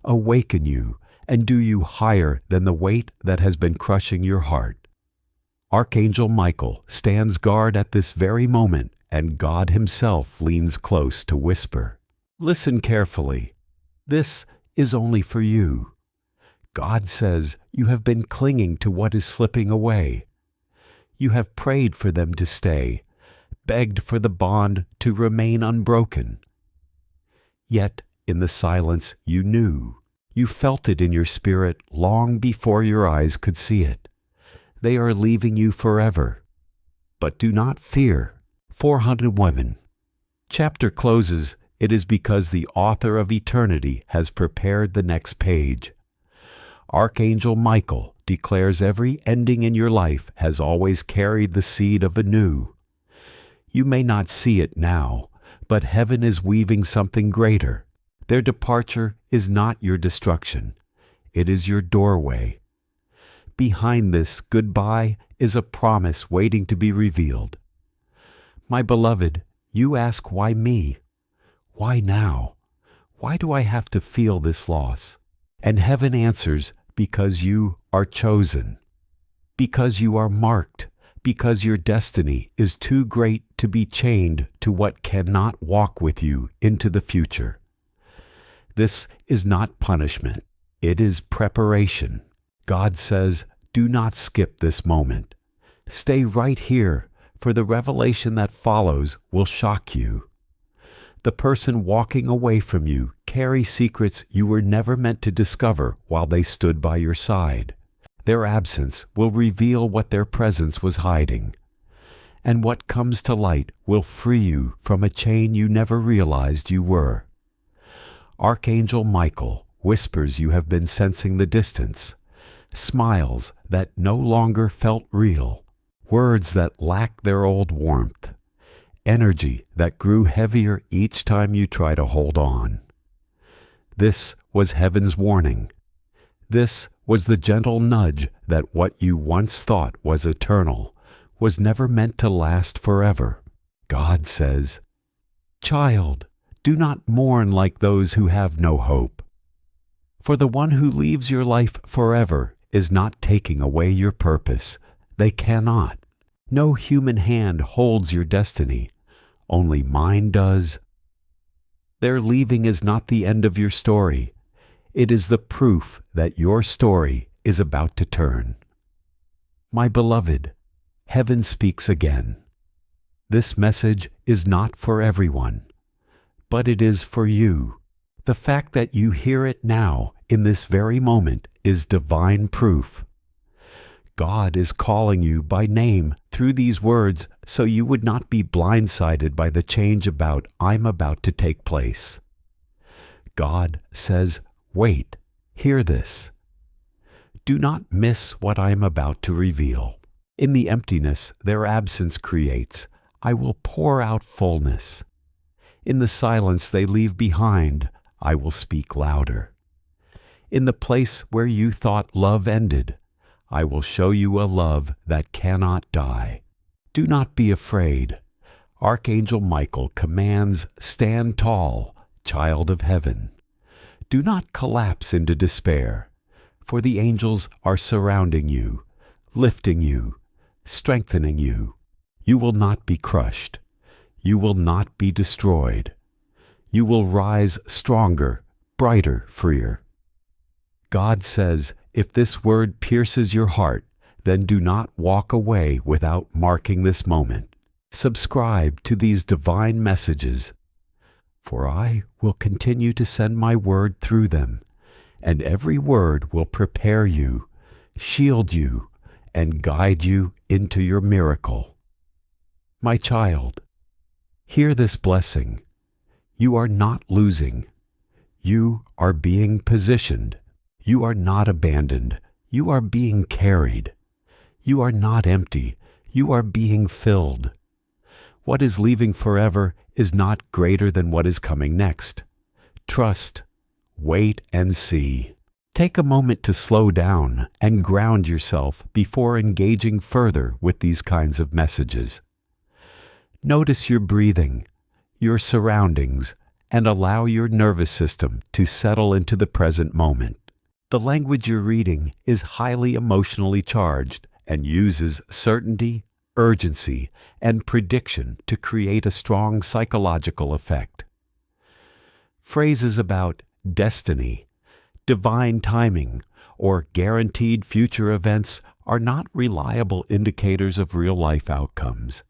awaken you, and do you higher than the weight that has been crushing your heart. Archangel Michael stands guard at this very moment, and God himself leans close to whisper, listen carefully. This is only for you. God says you have been clinging to what is slipping away. You have prayed for them to stay, begged for the bond to remain unbroken. Yet, in the silence, you knew. You felt it in your spirit long before your eyes could see it. They are leaving you forever. But do not fear. 400 women. Chapter closes, it is because the author of eternity has prepared the next page. Archangel Michael declares every ending in your life has always carried the seed of a new. You may not see it now, but heaven is weaving something greater. Their departure is not your destruction. It is your doorway. Behind this goodbye is a promise waiting to be revealed. My beloved, you ask, why me? Why now? Why do I have to feel this loss? And heaven answers, because you are chosen. Because you are marked. Because your destiny is too great to be chained to what cannot walk with you into the future. This is not punishment. It is preparation. God says, do not skip this moment. Stay right here, for the revelation that follows will shock you. The person walking away from you carries secrets you were never meant to discover while they stood by your side. Their absence will reveal what their presence was hiding. And what comes to light will free you from a chain you never realized you were. Archangel Michael whispers you have been sensing the distance, smiles that no longer felt real, words that lacked their old warmth, energy that grew heavier each time you try to hold on. This was heaven's warning. This was the gentle nudge that what you once thought was eternal was never meant to last forever. God says, "Child, do not mourn like those who have no hope. For the one who leaves your life forever is not taking away your purpose. They cannot. No human hand holds your destiny. Only mine does. Their leaving is not the end of your story. It is the proof that your story is about to turn." My beloved, heaven speaks again. This message is not for everyone, but it is for you. The fact that you hear it now, in this very moment, is divine proof. God is calling you by name through these words so you would not be blindsided by the change I'm about to take place. God says, wait, hear this. Do not miss what I am about to reveal. In the emptiness their absence creates, I will pour out fullness. In the silence they leave behind, I will speak louder. In the place where you thought love ended, I will show you a love that cannot die. Do not be afraid. Archangel Michael commands, stand tall, child of heaven. Do not collapse into despair, for the angels are surrounding you, lifting you, strengthening you. You will not be crushed. You will not be destroyed. You will rise stronger, brighter, freer. God says, if this word pierces your heart, then do not walk away without marking this moment. Subscribe to these divine messages, for I will continue to send my word through them, and every word will prepare you, shield you, and guide you into your miracle. My child, hear this blessing. You are not losing. You are being positioned. You are not abandoned. You are being carried. You are not empty. You are being filled. What is leaving forever is not greater than what is coming next. Trust, wait, and see. Take a moment to slow down and ground yourself before engaging further with these kinds of messages. Notice your breathing, your surroundings, and allow your nervous system to settle into the present moment. The language you're reading is highly emotionally charged and uses certainty, urgency, and prediction to create a strong psychological effect. Phrases about destiny, divine timing, or guaranteed future events are not reliable indicators of real-life outcomes.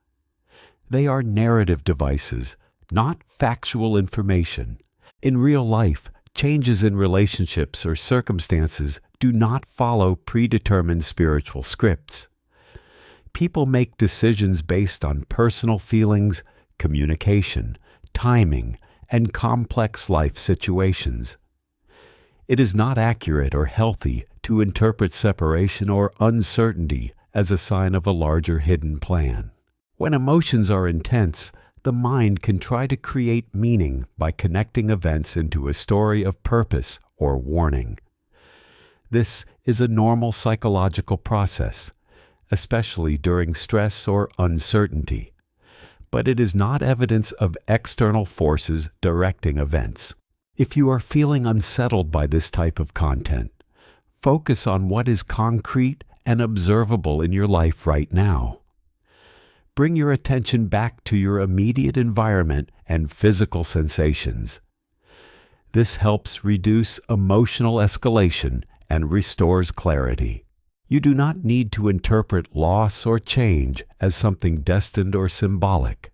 They are narrative devices, not factual information. In real life, changes in relationships or circumstances do not follow predetermined spiritual scripts. People make decisions based on personal feelings, communication, timing, and complex life situations. It is not accurate or healthy to interpret separation or uncertainty as a sign of a larger hidden plan. When emotions are intense, the mind can try to create meaning by connecting events into a story of purpose or warning. This is a normal psychological process, especially during stress or uncertainty, but it is not evidence of external forces directing events. If you are feeling unsettled by this type of content, focus on what is concrete and observable in your life right now. Bring your attention back to your immediate environment and physical sensations. This helps reduce emotional escalation and restores clarity. You do not need to interpret loss or change as something destined or symbolic.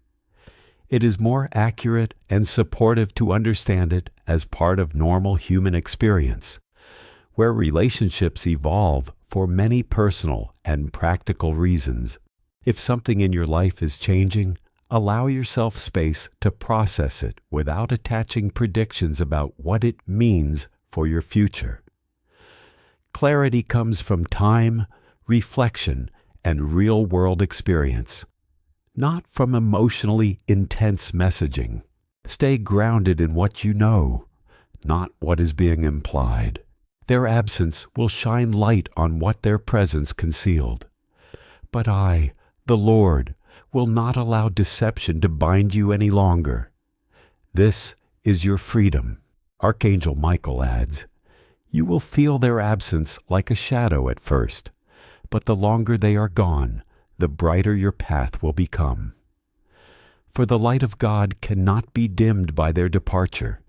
It is more accurate and supportive to understand it as part of normal human experience, where relationships evolve for many personal and practical reasons. If something in your life is changing, allow yourself space to process it without attaching predictions about what it means for your future. Clarity comes from time, reflection, and real-world experience, not from emotionally intense messaging. Stay grounded in what you know, not what is being implied. Their absence will shine light on what their presence concealed. But I, the Lord, will not allow deception to bind you any longer. This is your freedom. Archangel Michael adds, "You will feel their absence like a shadow at first, but the longer they are gone, the brighter your path will become. For the light of God cannot be dimmed by their departure.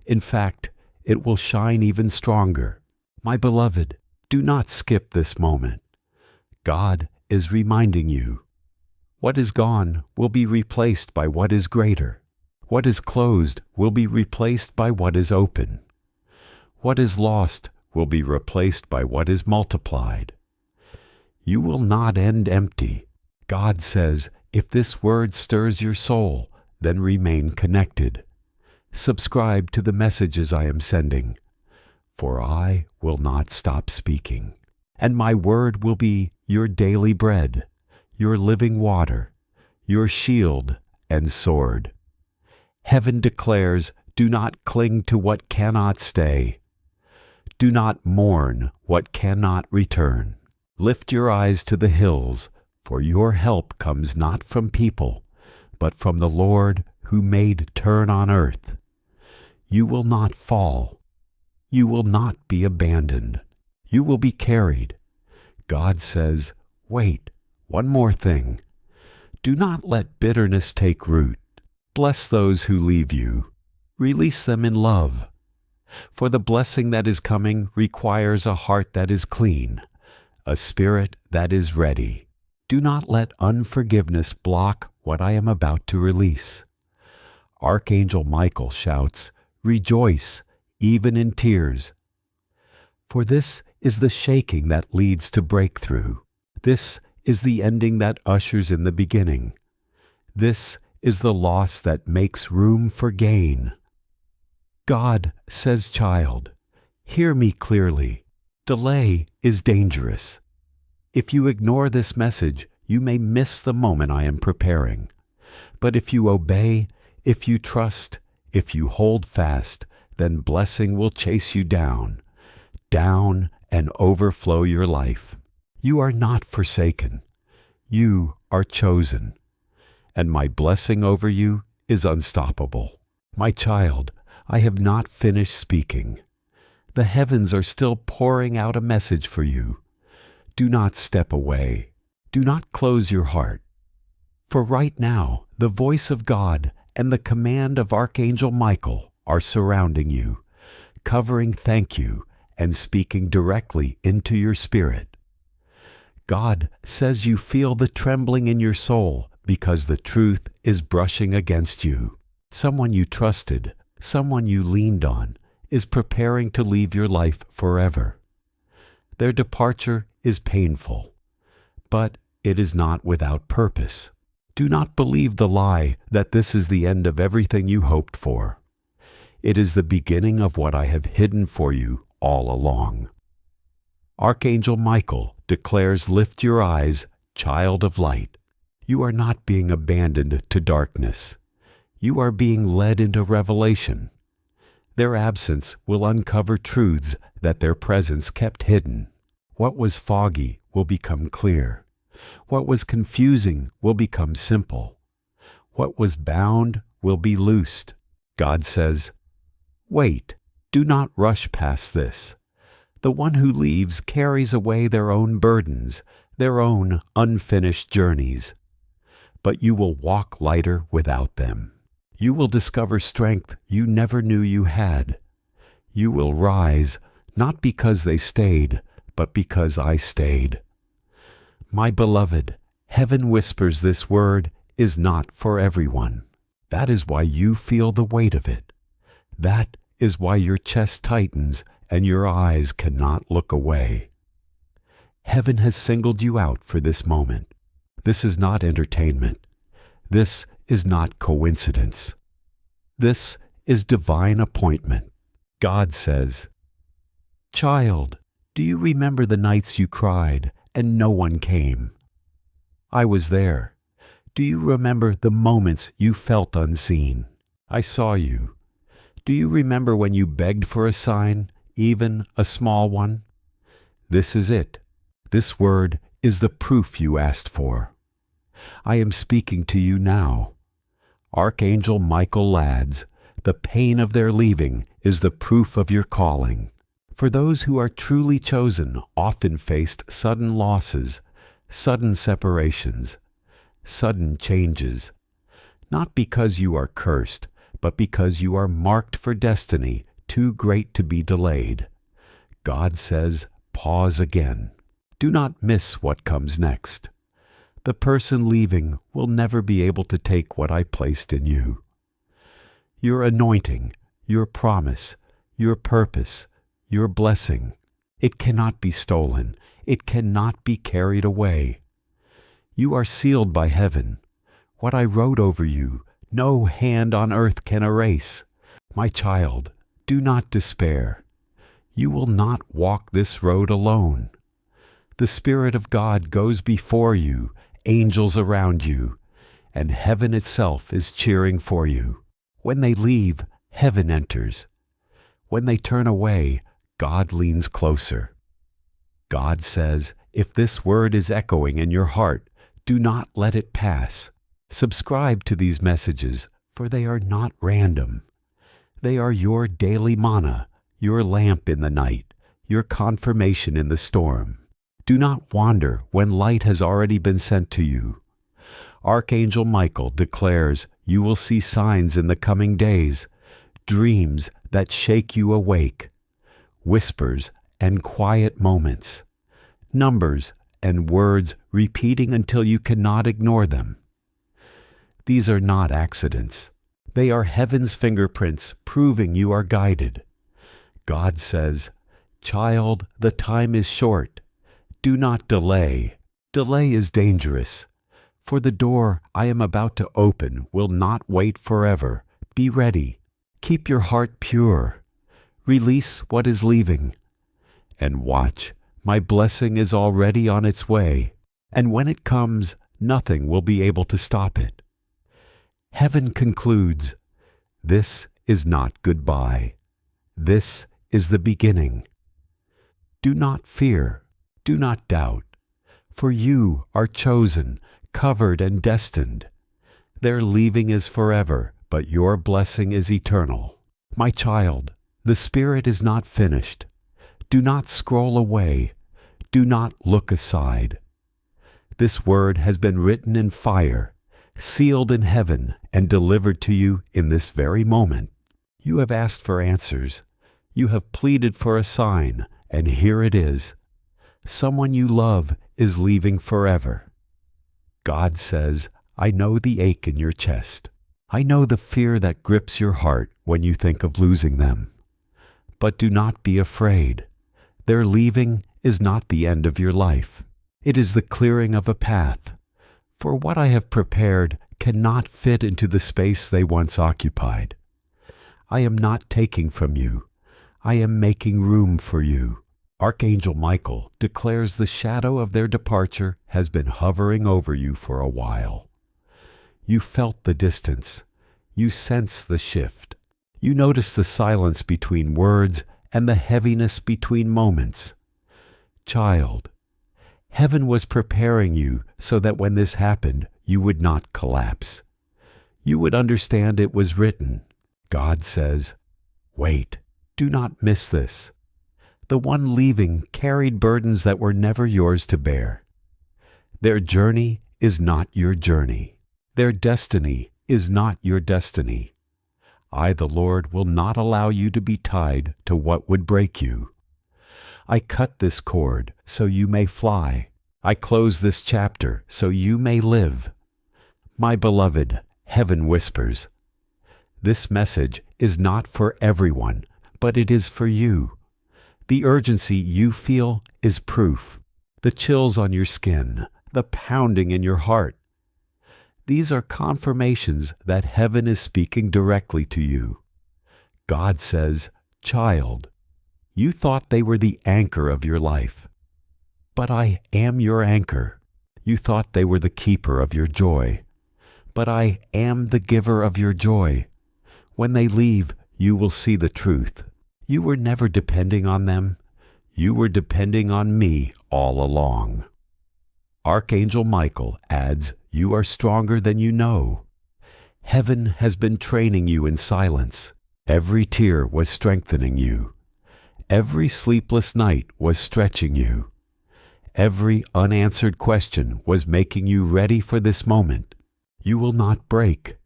In fact, it will shine even stronger. My beloved, do not skip this moment. God is reminding you. What is gone will be replaced by what is greater. What is closed will be replaced by what is open. What is lost will be replaced by what is multiplied. You will not end empty. God says, if this word stirs your soul, then remain connected. Subscribe to the messages I am sending, for I will not stop speaking. And my word will be your daily bread, your living water, your shield and sword. Heaven declares, do not cling to what cannot stay. Do not mourn what cannot return. Lift your eyes to the hills, for your help comes not from people, but from the Lord who made turn on earth. You will not fall. You will not be abandoned. You will be carried. God says, wait, one more thing. Do not let bitterness take root. Bless those who leave you. Release them in love. For the blessing that is coming requires a heart that is clean, a spirit that is ready. Do not let unforgiveness block what I am about to release. Archangel Michael shouts, rejoice, even in tears. For this is the shaking that leads to breakthrough. This is the ending that ushers in the beginning. This is the loss that makes room for gain. God says, child, hear me clearly. Delay is dangerous. If you ignore this message, you may miss the moment I am preparing. But if you obey, if you trust, if you hold fast, then blessing will chase you down, down and overflow your life. You are not forsaken. You are chosen. And my blessing over you is unstoppable. My child, I have not finished speaking. The heavens are still pouring out a message for you. Do not step away. Do not close your heart. For right now, the voice of God and the command of Archangel Michael are surrounding you, covering thank you and speaking directly into your spirit. God says you feel the trembling in your soul because the truth is brushing against you. Someone you trusted, someone you leaned on, is preparing to leave your life forever. Their departure is painful, but it is not without purpose. Do not believe the lie that this is the end of everything you hoped for. It is the beginning of what I have hidden for you all along. Archangel Michael declares, "Lift your eyes, child of light." You are not being abandoned to darkness. You are being led into revelation. Their absence will uncover truths that their presence kept hidden. What was foggy will become clear. What was confusing will become simple. What was bound will be loosed. God says, "Wait, do not rush past this." The one who leaves carries away their own burdens, their own unfinished journeys. But you will walk lighter without them. You will discover strength you never knew you had. You will rise, not because they stayed, but because I stayed. My beloved, heaven whispers this word is not for everyone. That is why you feel the weight of it. That is why your chest tightens and your eyes cannot look away. Heaven has singled you out for this moment. This is not entertainment. This is not coincidence. This is divine appointment. God says, "Child, do you remember the nights you cried and no one came? I was there. Do you remember the moments you felt unseen? I saw you. Do you remember when you begged for a sign, even a small one? This is it. This word is the proof you asked for. I am speaking to you now. Archangel Michael lads, the pain of their leaving is the proof of your calling. For those who are truly chosen often faced sudden losses, sudden separations, sudden changes. Not because you are cursed, but because you are marked for destiny too great to be delayed. God says, pause again. Do not miss what comes next. The person leaving will never be able to take what I placed in you. Your anointing, your promise, your purpose, your blessing, it cannot be stolen. It cannot be carried away. You are sealed by heaven. What I wrote over you, no hand on earth can erase. My child, do not despair. You will not walk this road alone. The Spirit of God goes before you, angels around you, and heaven itself is cheering for you. When they leave, heaven enters. When they turn away, God leans closer. God says, if this word is echoing in your heart, do not let it pass. Subscribe to these messages, for they are not random. They are your daily manna, your lamp in the night, your confirmation in the storm. Do not wander when light has already been sent to you. Archangel Michael declares you will see signs in the coming days, dreams that shake you awake, whispers and quiet moments, numbers and words repeating until you cannot ignore them. These are not accidents. They are heaven's fingerprints proving you are guided. God says, child, the time is short. Do not delay. Delay is dangerous. For the door I am about to open will not wait forever. Be ready. Keep your heart pure. Release what is leaving. And watch, my blessing is already on its way. And when it comes, nothing will be able to stop it. Heaven concludes, this is not goodbye. This is the beginning. Do not fear. Do not doubt. For you are chosen, covered, and destined. Their leaving is forever, but your blessing is eternal. My child, the Spirit is not finished. Do not scroll away. Do not look aside. This word has been written in fire, sealed in heaven, and delivered to you in this very moment. You have asked for answers. You have pleaded for a sign, and here it is. Someone you love is leaving forever. God says, I know the ache in your chest. I know the fear that grips your heart when you think of losing them. But do not be afraid. Their leaving is not the end of your life. It is the clearing of a path. For what I have prepared cannot fit into the space they once occupied. I am not taking from you. I am making room for you. Archangel Michael declares the shadow of their departure has been hovering over you for a while. You felt the distance. You sense the shift. You notice the silence between words and the heaviness between moments. Child, heaven was preparing you so that when this happened, you would not collapse. You would understand it was written. God says, wait, do not miss this. The one leaving carried burdens that were never yours to bear. Their journey is not your journey. Their destiny is not your destiny. I, the Lord, will not allow you to be tied to what would break you. I cut this cord so you may fly. I close this chapter so you may live. My beloved, heaven whispers, this message is not for everyone, but it is for you. The urgency you feel is proof. The chills on your skin, the pounding in your heart. These are confirmations that heaven is speaking directly to you. God says, child, you thought they were the anchor of your life. But I am your anchor. You thought they were the keeper of your joy. But I am the giver of your joy. When they leave, you will see the truth. You were never depending on them. You were depending on me all along. Archangel Michael adds, you are stronger than you know. Heaven has been training you in silence. Every tear was strengthening you. Every sleepless night was stretching you. Every unanswered question was making you ready for this moment. You will not break.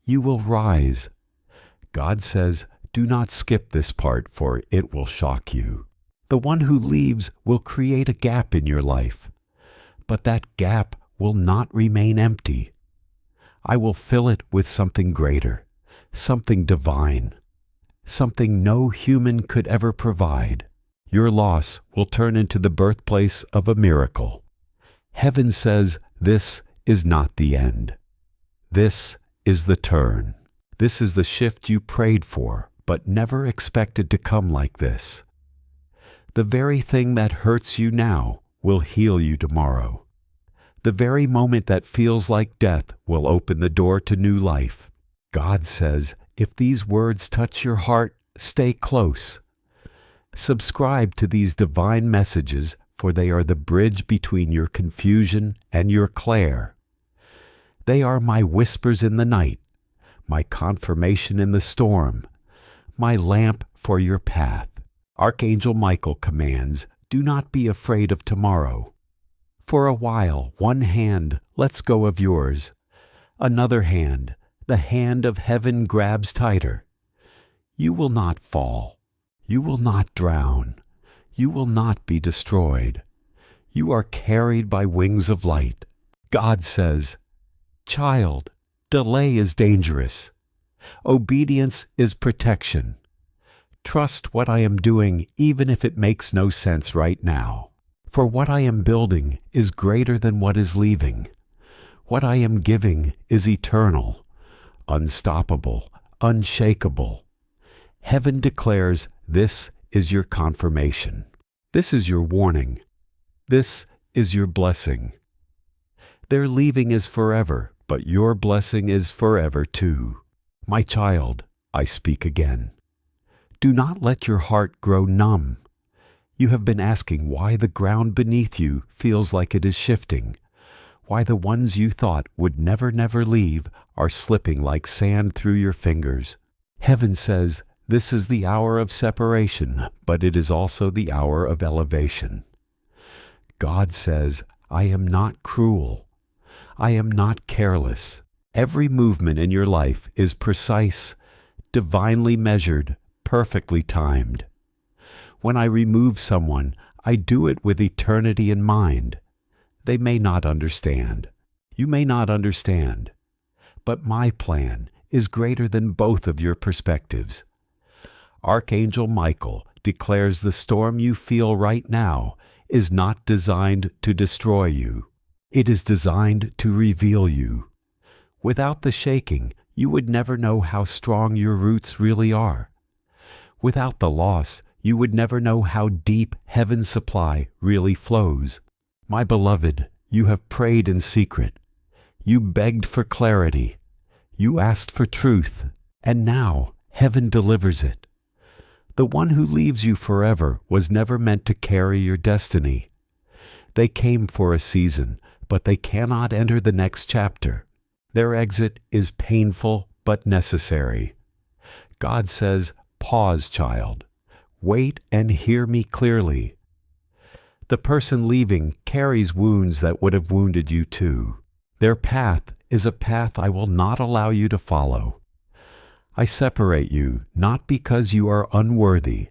You will rise. God says, do not skip this part, for it will shock you. The one who leaves will create a gap in your life, but that gap will not remain empty. I will fill it with something greater, something divine, something no human could ever provide. Your loss will turn into the birthplace of a miracle. Heaven says this is not the end. This is the turn. This is the shift you prayed for, but never expected to come like this. The very thing that hurts you now will heal you tomorrow. The very moment that feels like death will open the door to new life. God says, if these words touch your heart, stay close. Subscribe to these divine messages, for they are the bridge between your confusion and your clair. They are my whispers in the night, my confirmation in the storm, my lamp for your path. Archangel Michael commands, do not be afraid of tomorrow. For a while, one hand lets go of yours. Another hand, the hand of heaven, grabs tighter. You will not fall. You will not drown. You will not be destroyed. You are carried by wings of light. God says, child, delay is dangerous. Obedience is protection. Trust what I am doing even if it makes no sense right now. For what I am building is greater than what is leaving. What I am giving is eternal, unstoppable, unshakable. Heaven declares this is your confirmation. This is your warning. This is your blessing. Their leaving is forever, but your blessing is forever too. My child, I speak again. Do not let your heart grow numb. You have been asking why the ground beneath you feels like it is shifting, why the ones you thought would never leave are slipping like sand through your fingers. Heaven says, this is the hour of separation, but it is also the hour of elevation. God says, I am not cruel. I am not careless. Every movement in your life is precise, divinely measured, perfectly timed. When I remove someone, I do it with eternity in mind. They may not understand. You may not understand. But my plan is greater than both of your perspectives. Archangel Michael declares the storm you feel right now is not designed to destroy you. It is designed to reveal you. Without the shaking, you would never know how strong your roots really are. Without the loss, you would never know how deep heaven's supply really flows. My beloved, you have prayed in secret. You begged for clarity. You asked for truth, and now heaven delivers it. The one who leaves you forever was never meant to carry your destiny. They came for a season, but they cannot enter the next chapter. Their exit is painful but necessary. God says, "Pause, child. Wait and hear me clearly." The person leaving carries wounds that would have wounded you too. Their path is a path I will not allow you to follow. I separate you not because you are unworthy,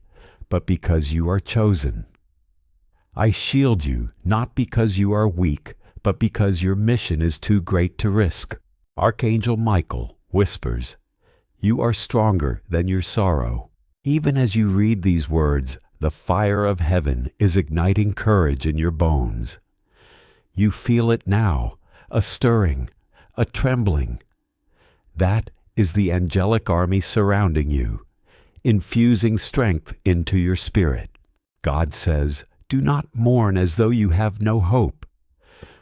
but because you are chosen. I shield you not because you are weak, but because your mission is too great to risk. Archangel Michael whispers, "You are stronger than your sorrow." Even as you read these words, the fire of heaven is igniting courage in your bones. You feel it now, a stirring, a trembling. That is the angelic army surrounding you, infusing strength into your spirit. God says, "Do not mourn as though you have no hope.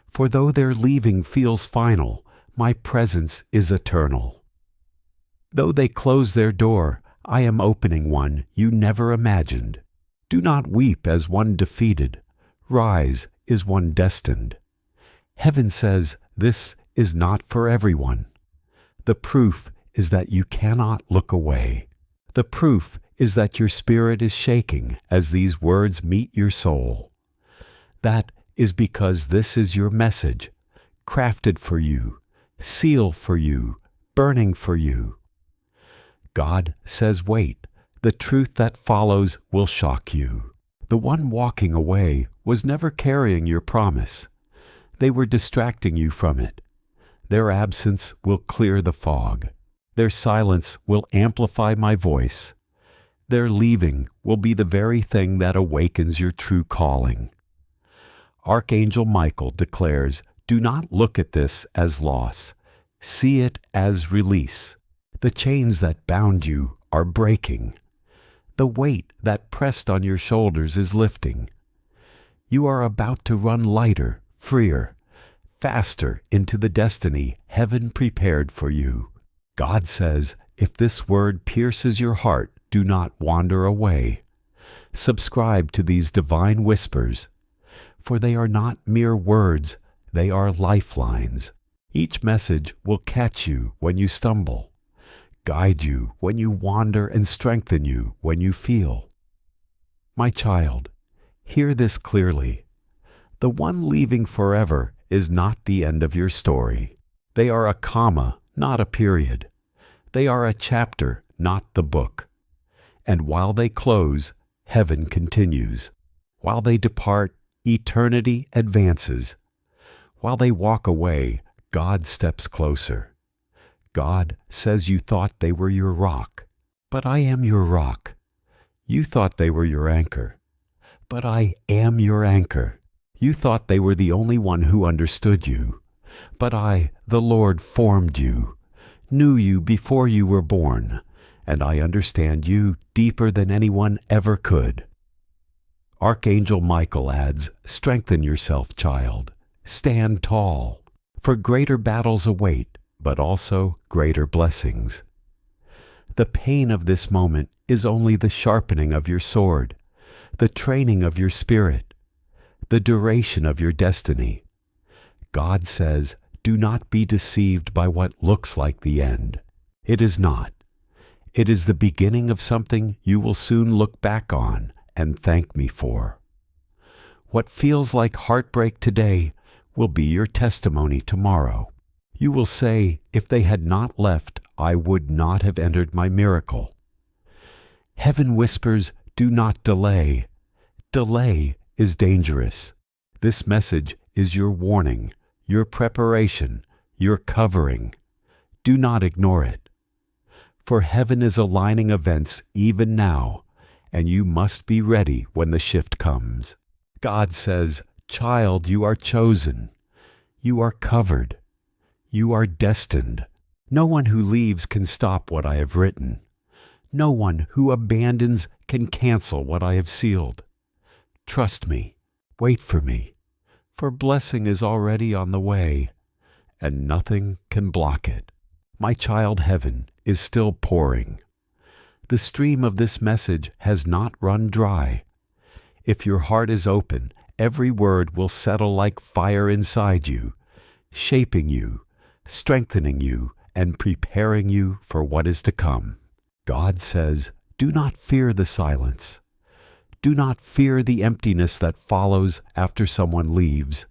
For though their leaving feels final, my presence is eternal. Though they close their door, I am opening one you never imagined. Do not weep as one defeated. Rise as one destined." Heaven says this is not for everyone. The proof is that you cannot look away. The proof is that your spirit is shaking as these words meet your soul. That is because this is your message, crafted for you, sealed for you, burning for you. God says, wait, the truth that follows will shock you. The one walking away was never carrying your promise. They were distracting you from it. Their absence will clear the fog. Their silence will amplify my voice. Their leaving will be the very thing that awakens your true calling. Archangel Michael declares, do not look at this as loss. See it as release. The chains that bound you are breaking. The weight that pressed on your shoulders is lifting. You are about to run lighter, freer, faster into the destiny heaven prepared for you. God says, if this word pierces your heart, do not wander away. Subscribe to these divine whispers, for they are not mere words, they are lifelines. Each message will catch you when you stumble, guide you when you wander, and strengthen you when you feel. My child, hear this clearly. The one leaving forever is not the end of your story. They are a comma, not a period. They are a chapter, not the book. And while they close, heaven continues. While they depart, eternity advances. While they walk away, God steps closer. God says you thought they were your rock, but I am your rock. You thought they were your anchor, but I am your anchor. You thought they were the only one who understood you, but I, the Lord, formed you, knew you before you were born, and I understand you deeper than anyone ever could. Archangel Michael adds, strengthen yourself, child. Stand tall, for greater battles await, but also greater blessings. The pain of this moment is only the sharpening of your sword, the training of your spirit, the duration of your destiny. God says, do not be deceived by what looks like the end. It is not. It is the beginning of something you will soon look back on and thank me for. What feels like heartbreak today will be your testimony tomorrow. You will say, if they had not left, I would not have entered my miracle. Heaven whispers, do not delay. Delay is dangerous. This message is your warning, your preparation, your covering. Do not ignore it. For heaven is aligning events even now, and you must be ready when the shift comes. God says, child, you are chosen. You are covered. You are destined. No one who leaves can stop what I have written. No one who abandons can cancel what I have sealed. Trust me. Wait for me. For blessing is already on the way, and nothing can block it. My child, heaven is still pouring. The stream of this message has not run dry. If your heart is open, every word will settle like fire inside you, shaping you, strengthening you, and preparing you for what is to come. God says, do not fear the silence. Do not fear the emptiness that follows after someone leaves.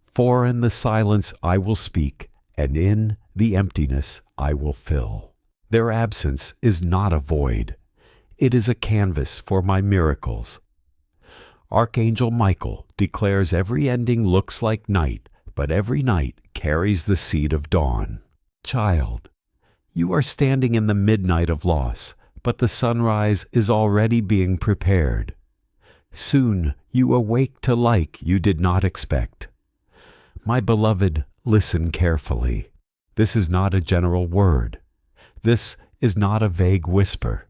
For in the silence I will speak, and in the emptiness I will fill. Their absence is not a void. It is a canvas for my miracles. Archangel Michael declares every ending looks like night, but every night carries the seed of dawn. Child, you are standing in the midnight of loss, but the sunrise is already being prepared. Soon you awake to light you did not expect. My beloved, listen carefully. This is not a general word. This is not a vague whisper.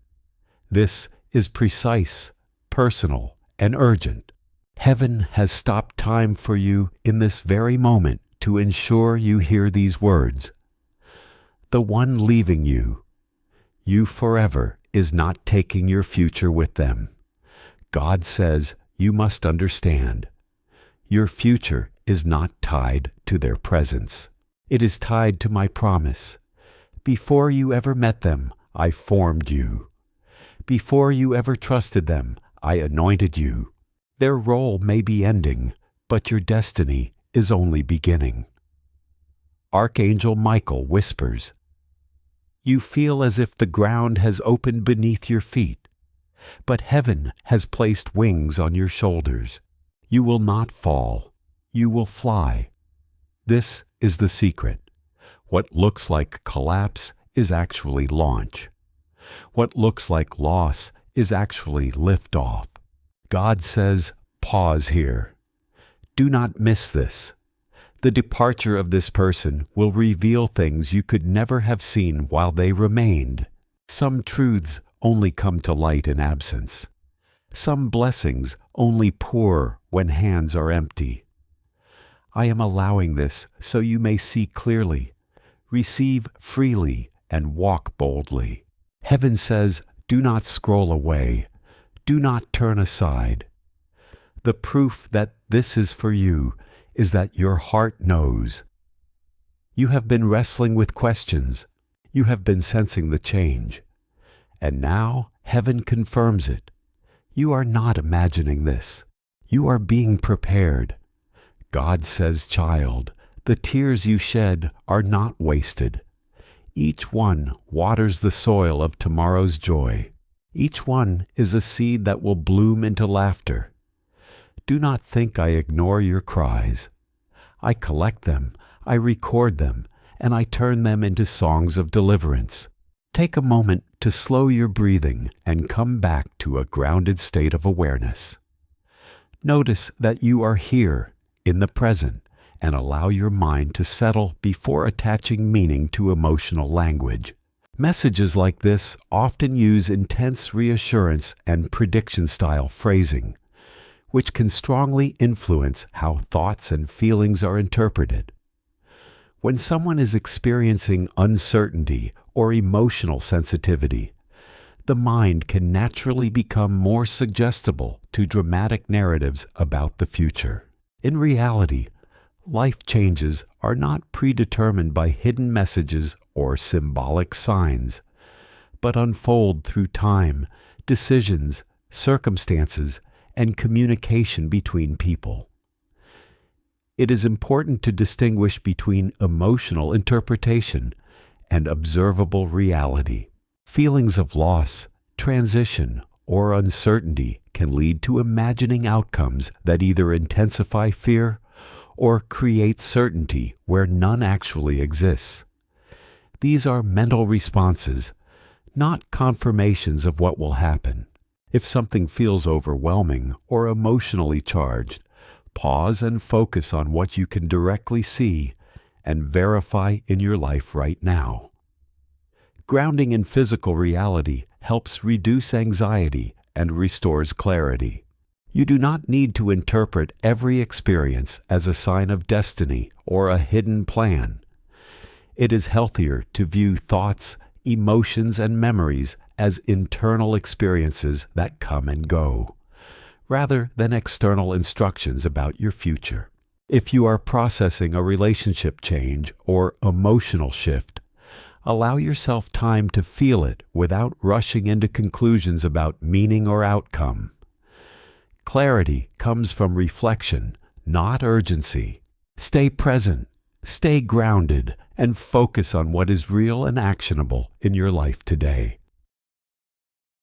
This is precise, personal, and urgent. Heaven has stopped time for you in this very moment to ensure you hear these words. The one leaving you forever, is not taking your future with them. God says you must understand. Your future is not tied to their presence. It is tied to my promise. Before you ever met them, I formed you. Before you ever trusted them, I anointed you. Their role may be ending, but your destiny is only beginning. Archangel Michael whispers, you feel as if the ground has opened beneath your feet, but heaven has placed wings on your shoulders. You will not fall. You will fly. This is the secret. What looks like collapse is actually launch. What looks like loss is actually liftoff. God says, pause here. Do not miss this. The departure of this person will reveal things you could never have seen while they remained. Some truths only come to light in absence. Some blessings only pour when hands are empty. I am allowing this so you may see clearly, receive freely, and walk boldly. Heaven says, do not scroll away. Do not turn aside. The proof that this is for you is that your heart knows. You have been wrestling with questions. You have been sensing the change. And now heaven confirms it. You are not imagining this. You are being prepared. God says, child, the tears you shed are not wasted. Each one waters the soil of tomorrow's joy. Each one is a seed that will bloom into laughter. Do not think I ignore your cries. I collect them, I record them, and I turn them into songs of deliverance. Take a moment to slow your breathing and come back to a grounded state of awareness. Notice that you are here, in the present, and allow your mind to settle before attaching meaning to emotional language. Messages like this often use intense reassurance and prediction-style phrasing, which can strongly influence how thoughts and feelings are interpreted. When someone is experiencing uncertainty or emotional sensitivity, the mind can naturally become more suggestible to dramatic narratives about the future. In reality, life changes are not predetermined by hidden messages or symbolic signs, but unfold through time, decisions, circumstances, and communication between people. It is important to distinguish between emotional interpretation and observable reality. Feelings of loss, transition, or uncertainty can lead to imagining outcomes that either intensify fear or create certainty where none actually exists. These are mental responses, not confirmations of what will happen. If something feels overwhelming or emotionally charged, pause and focus on what you can directly see and verify in your life right now. Grounding in physical reality helps reduce anxiety and restores clarity. You do not need to interpret every experience as a sign of destiny or a hidden plan. It is healthier to view thoughts, emotions, and memories as internal experiences that come and go, rather than external instructions about your future. If you are processing a relationship change or emotional shift, allow yourself time to feel it without rushing into conclusions about meaning or outcome. Clarity comes from reflection, not urgency. Stay present, stay grounded, and focus on what is real and actionable in your life today.